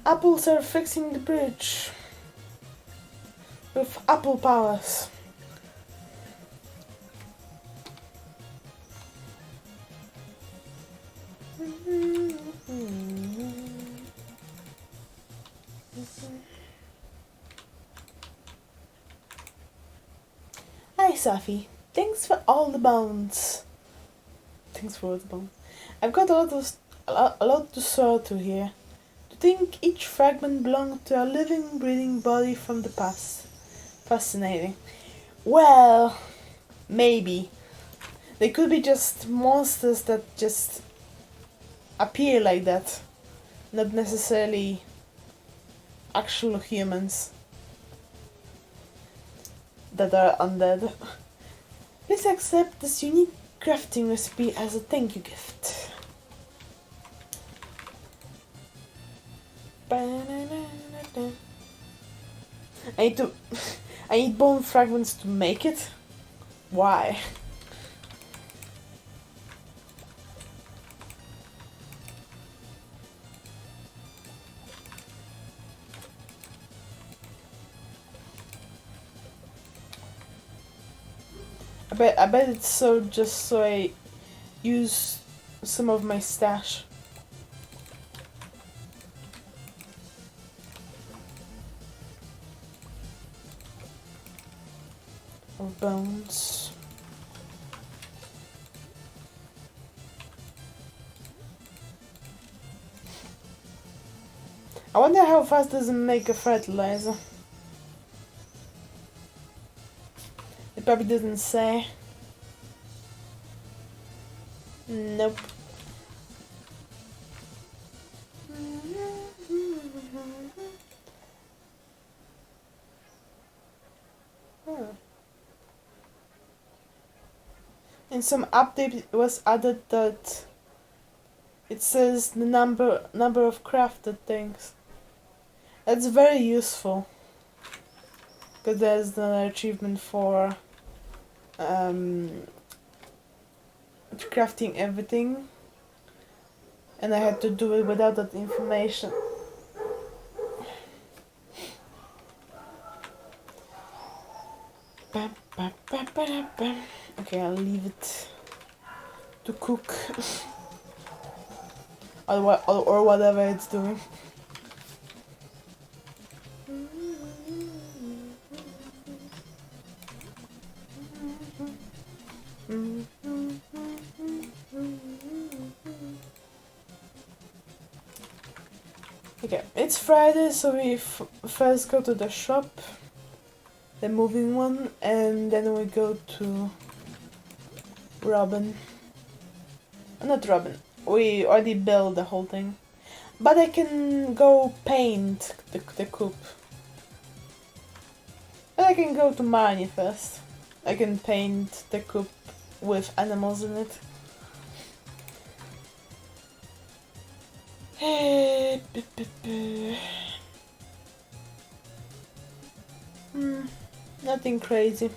Apples are fixing the bridge with apple powers. Hi, Safi. Thanks for all the bones. Thanks for all the bones. I've got a lot to sort through here. To think each fragment belonged to a living, breathing body from the past. Fascinating. Well, maybe. They could be just monsters that just appear like that. Not necessarily actual humans that are undead. Please accept this unique crafting recipe as a thank you gift. I need bone fragments to make it. Why? I bet it's so just so I use some of my stash. Of bones. I wonder how fast does it make a fertilizer? It probably doesn't say. Nope. In some update it was added that it says the number of crafted things. That's very useful. Because there's the achievement for crafting everything. And I had to do it without that information. Okay, I'll leave it to cook. or whatever it's doing. Okay, it's Friday, so we first go to the shop, the moving one, and then we go to Robin. Not Robin, we already built the whole thing. But I can go paint the coop. But I can go to Marnie first. I can paint the coop with animals in it. Nothing crazy.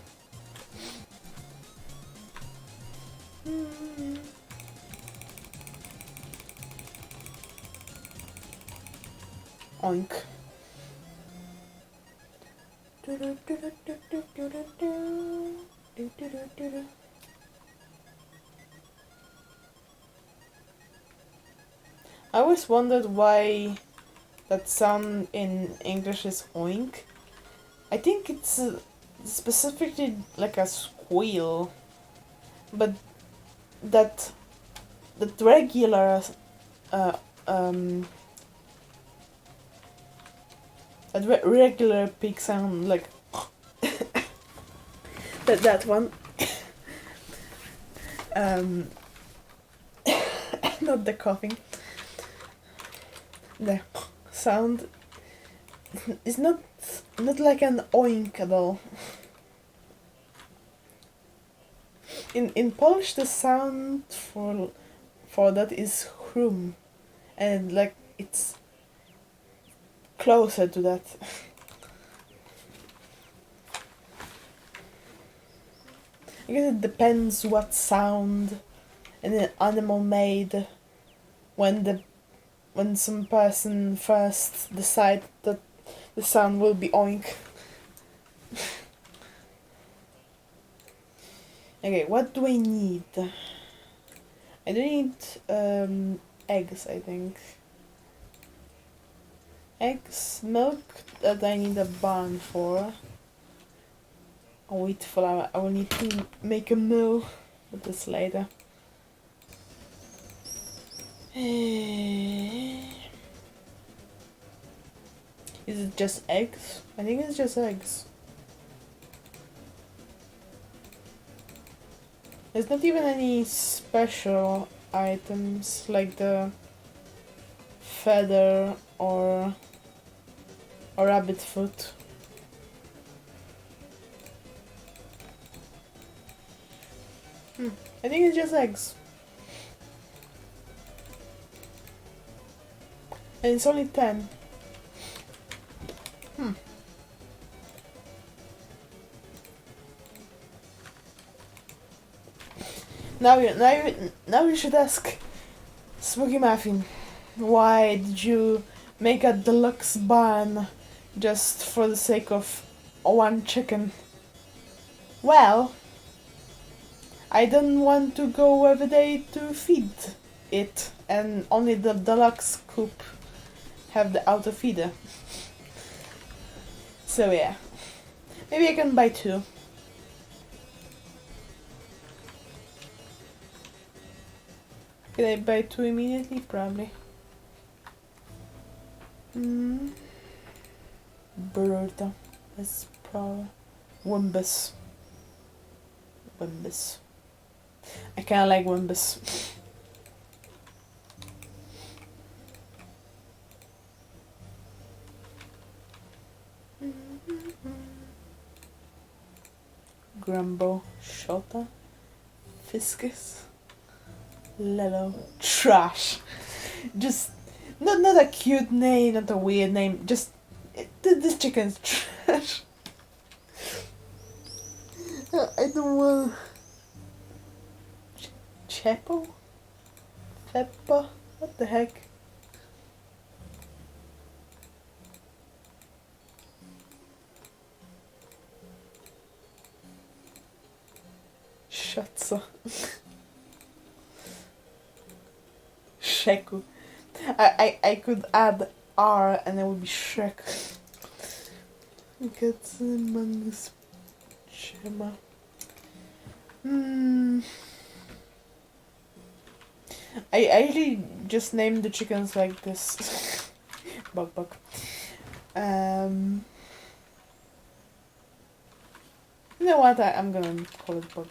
Oink. I always wondered why that sound in English is oink. I think it's specifically like a squeal, but that regular regular pig sound like that one. Not the coughing. The sound is not like an oink at all. In Polish, the sound for that is hrum, and like it's closer to that. I guess it depends what sound an animal made when some person first decide that the sound will be oink. Okay, what do I need? I do need eggs, I think. Eggs, milk that I need a barn for. Wheat flour, I will need to make a mill, but this later. Is it just eggs? I think it's just eggs. There's not even any special items like the feather or rabbit foot. I think it's just eggs. And it's only 10. Now you should ask Smokey Muffin, why did you make a deluxe barn just for the sake of one chicken? Well, I don't want to go every day to feed it, and only the deluxe coop have the auto feeder. So yeah, maybe I can buy 2. Can I buy 2 immediately? Probably. Berta. That's probably Wimbus. I kinda like Wimbus. Grumbo, Shota, Fiscus, Lelo, Trash. Just not a cute name, not a weird name. Just this chicken's trash. I don't want. Chepo? Peppa? What the heck? Shatsa. Sheku. I could add R and it would be Shrek. Get Mangus Shema. I usually just name the chickens like this. Bug. You know what? I'm gonna call it Bug.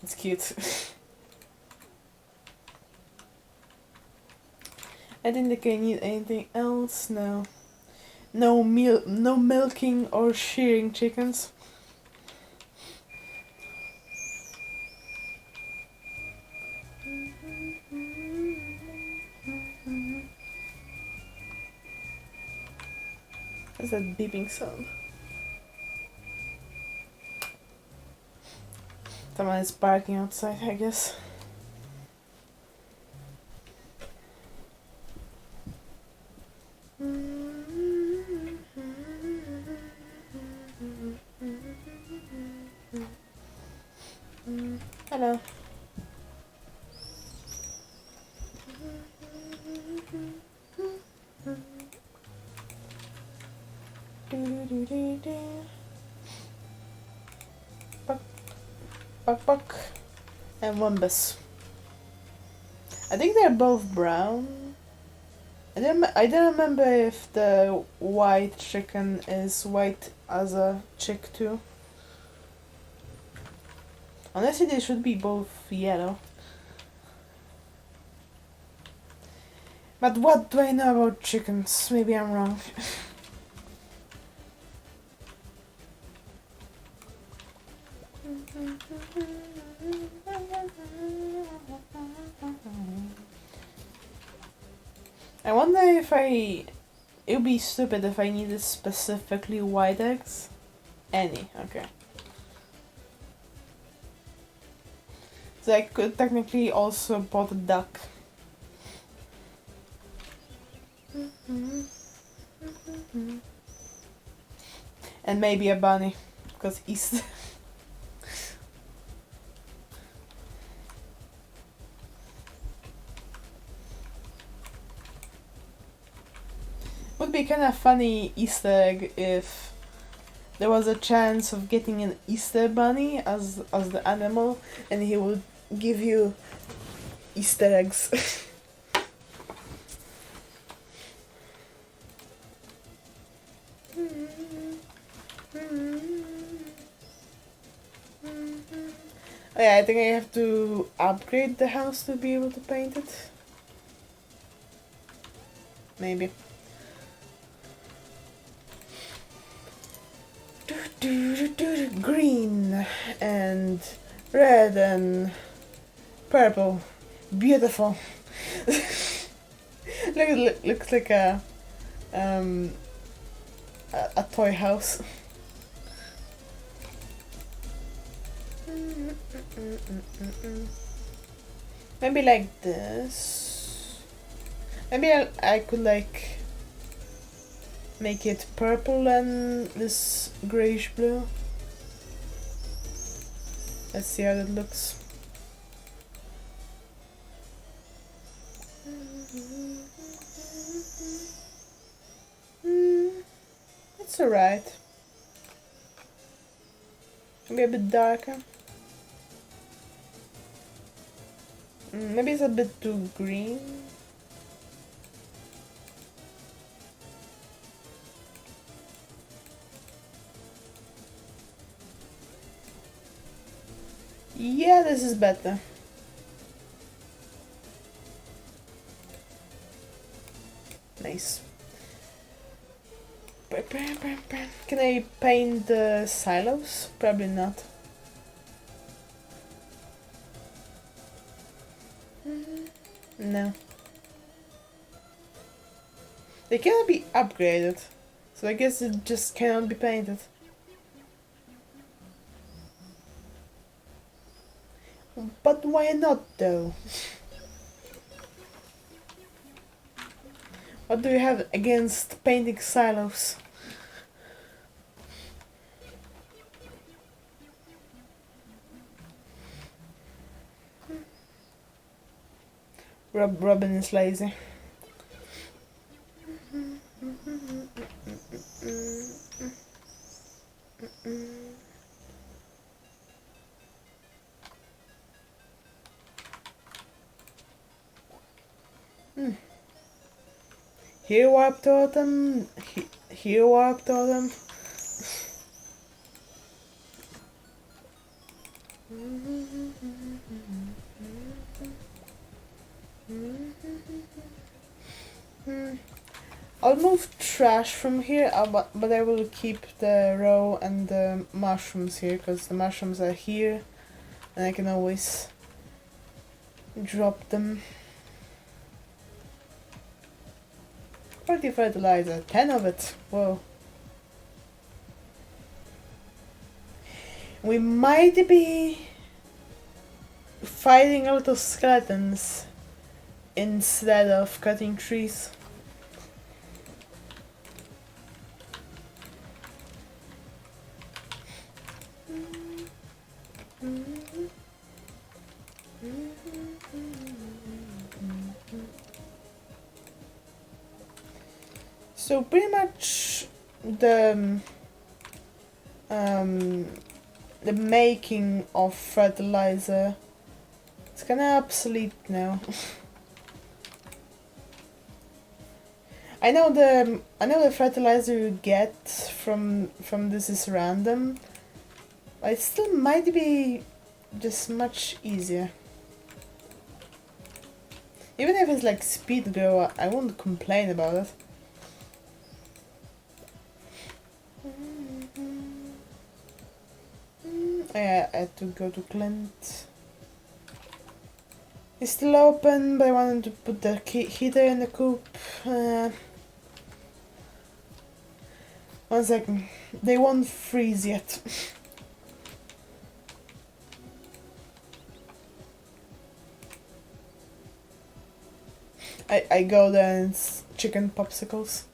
It's cute. I didn't think I need anything else. No. No milking or shearing chickens. What's that beeping sound? Someone is barking outside, I guess. Hello. Buck. And Wumbus. I think they're both brown. I don't remember if the white chicken is white as a chick too. Honestly, they should be both yellow. But what do I know about chickens? Maybe I'm wrong. I wonder if it would be stupid if I needed specifically white eggs. Any, okay. So I could technically also bought a duck. And maybe a bunny, because Easter. Would be kind of funny Easter egg if there was a chance of getting an Easter bunny as the animal, and he would give you Easter eggs. Oh yeah, I think I have to upgrade the house to be able to paint it. Maybe. Green and red and purple. Beautiful. Looks like a toy house. Maybe like this. Maybe I could like make it purple and this grayish blue. Let's see how that looks. It's alright. Maybe a bit darker. Maybe it's a bit too green. Yeah, this is better. Nice. Can I paint the silos? Probably not. No. They cannot be upgraded, so I guess it just cannot be painted. But why not though? What do you have against painting silos? Robin is lazy. Here warp totem, here warp totem. I'll move trash from here, but I will keep the row and the mushrooms here, because the mushrooms are here, and I can always drop them. Quality fertilizer, 10 of it, whoa. We might be fighting a lot of skeletons instead of cutting trees. So pretty much the making of fertilizer, it's kinda obsolete now. I know the fertilizer you get from this is random, but it still might be just much easier. Even if it's like speed grow, I won't complain about it. Yeah, I had to go to Clint. It's still open, but I wanted to put the heater in the coop. 1 second. They won't freeze yet. I go there and it's chicken popsicles.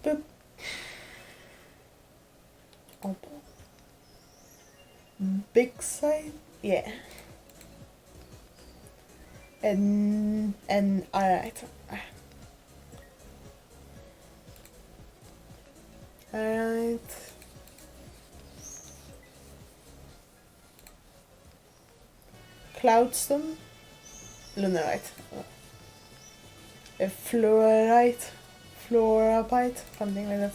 Boop. Opal. Big side? Yeah. And alright. Alright. Cloudstone? Lunarite. A fluorite? Fluorapite? Something like that.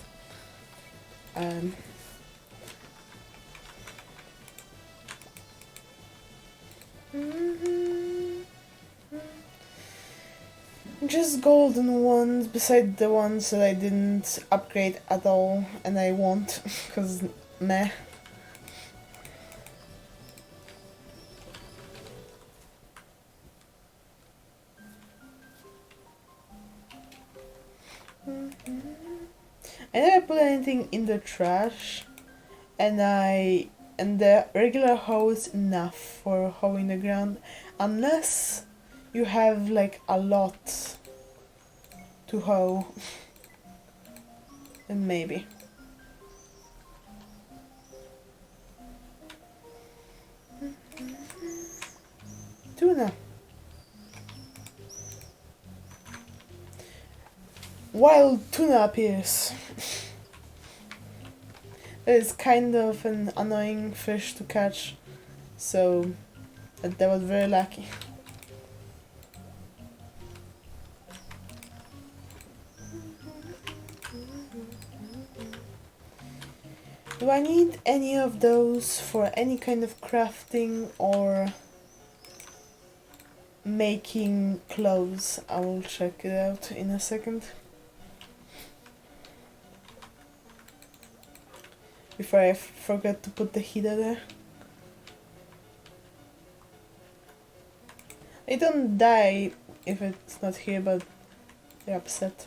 Just golden ones beside the ones that I didn't upgrade at all, and I won't, cause meh. I never put anything in the trash, and the regular hoe is enough for hoeing the ground, unless you have like a lot to hoe. And maybe. Tuna. Wild tuna appears. It's kind of an annoying fish to catch, so that was very lucky. Do I need any of those for any kind of crafting or making clothes? I will check it out in a second. Before I forget to put the heater there. They don't die if it's not here, but they're upset.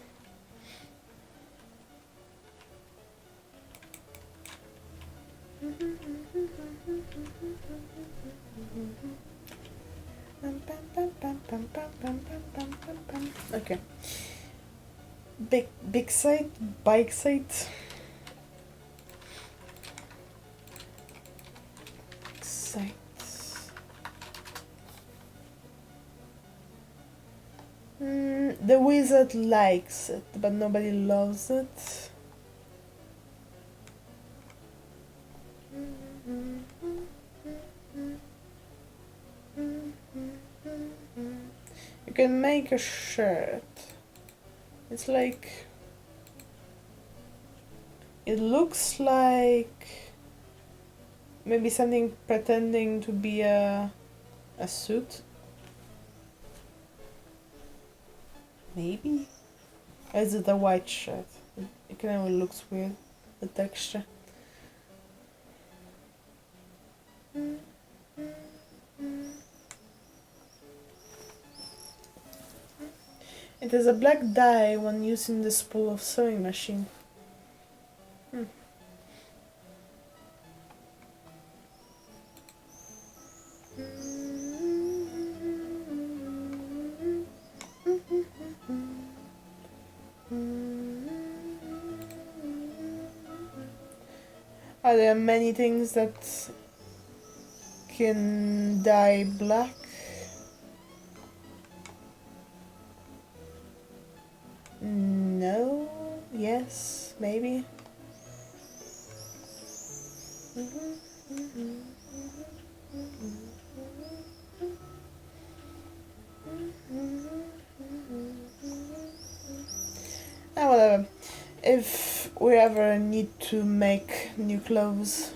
Okay. Big site, bike site. Sites. The wizard likes it, but nobody loves it. You can make a shirt. It's like... It looks like... maybe something pretending to be a suit. Maybe? Or is it a white shirt? It kind of looks weird, the texture. It has a black dye when using the spool of sewing machine. Are there many things that can dye black? No? Yes? Maybe? Ah, whatever. If we ever need to make new clothes,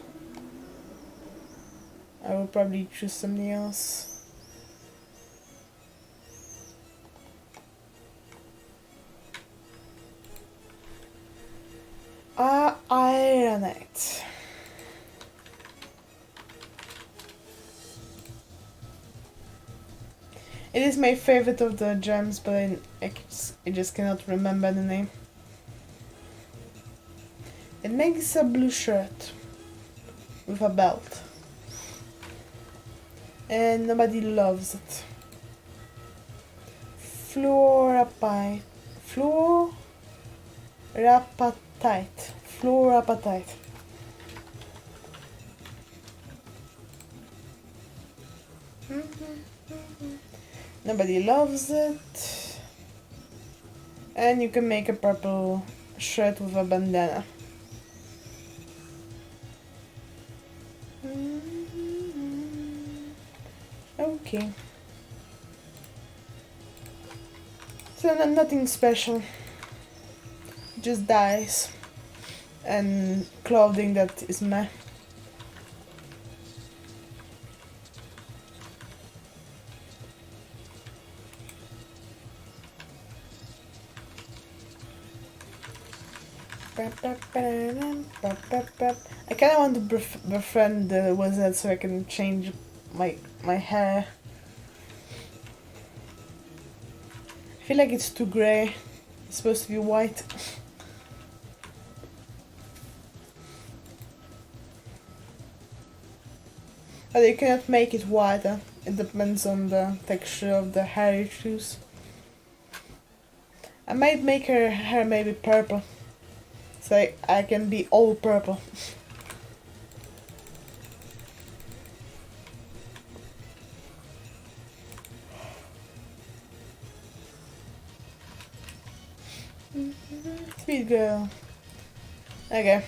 I will probably choose something else. Ironite. It is my favorite of the gems, but I just cannot remember the name. It makes a blue shirt with a belt. And nobody loves it. Fluorapatite. Fluorapatite. Nobody loves it. And you can make a purple shirt with a bandana. Okay. So nothing special. Just dyes. And clothing that is meh. I kinda want to befriend the wizard so I can change my hair. I feel like it's too grey. It's supposed to be white. But you cannot make it whiter. It depends on the texture of the hair you choose. I might make her hair maybe purple. So I can be all purple. Sweet girl. Okay.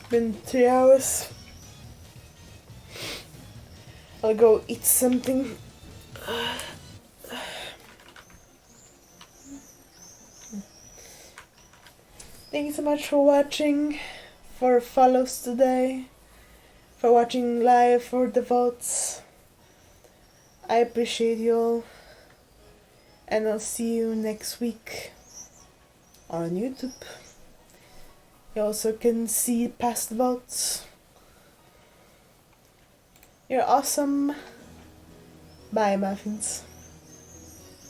Been 3 hours. I'll go eat something. Thank you so much for watching, for follows today, for watching live, for the votes. I appreciate you all. And I'll see you next week on YouTube. You also can see past votes. You're awesome. Bye, muffins.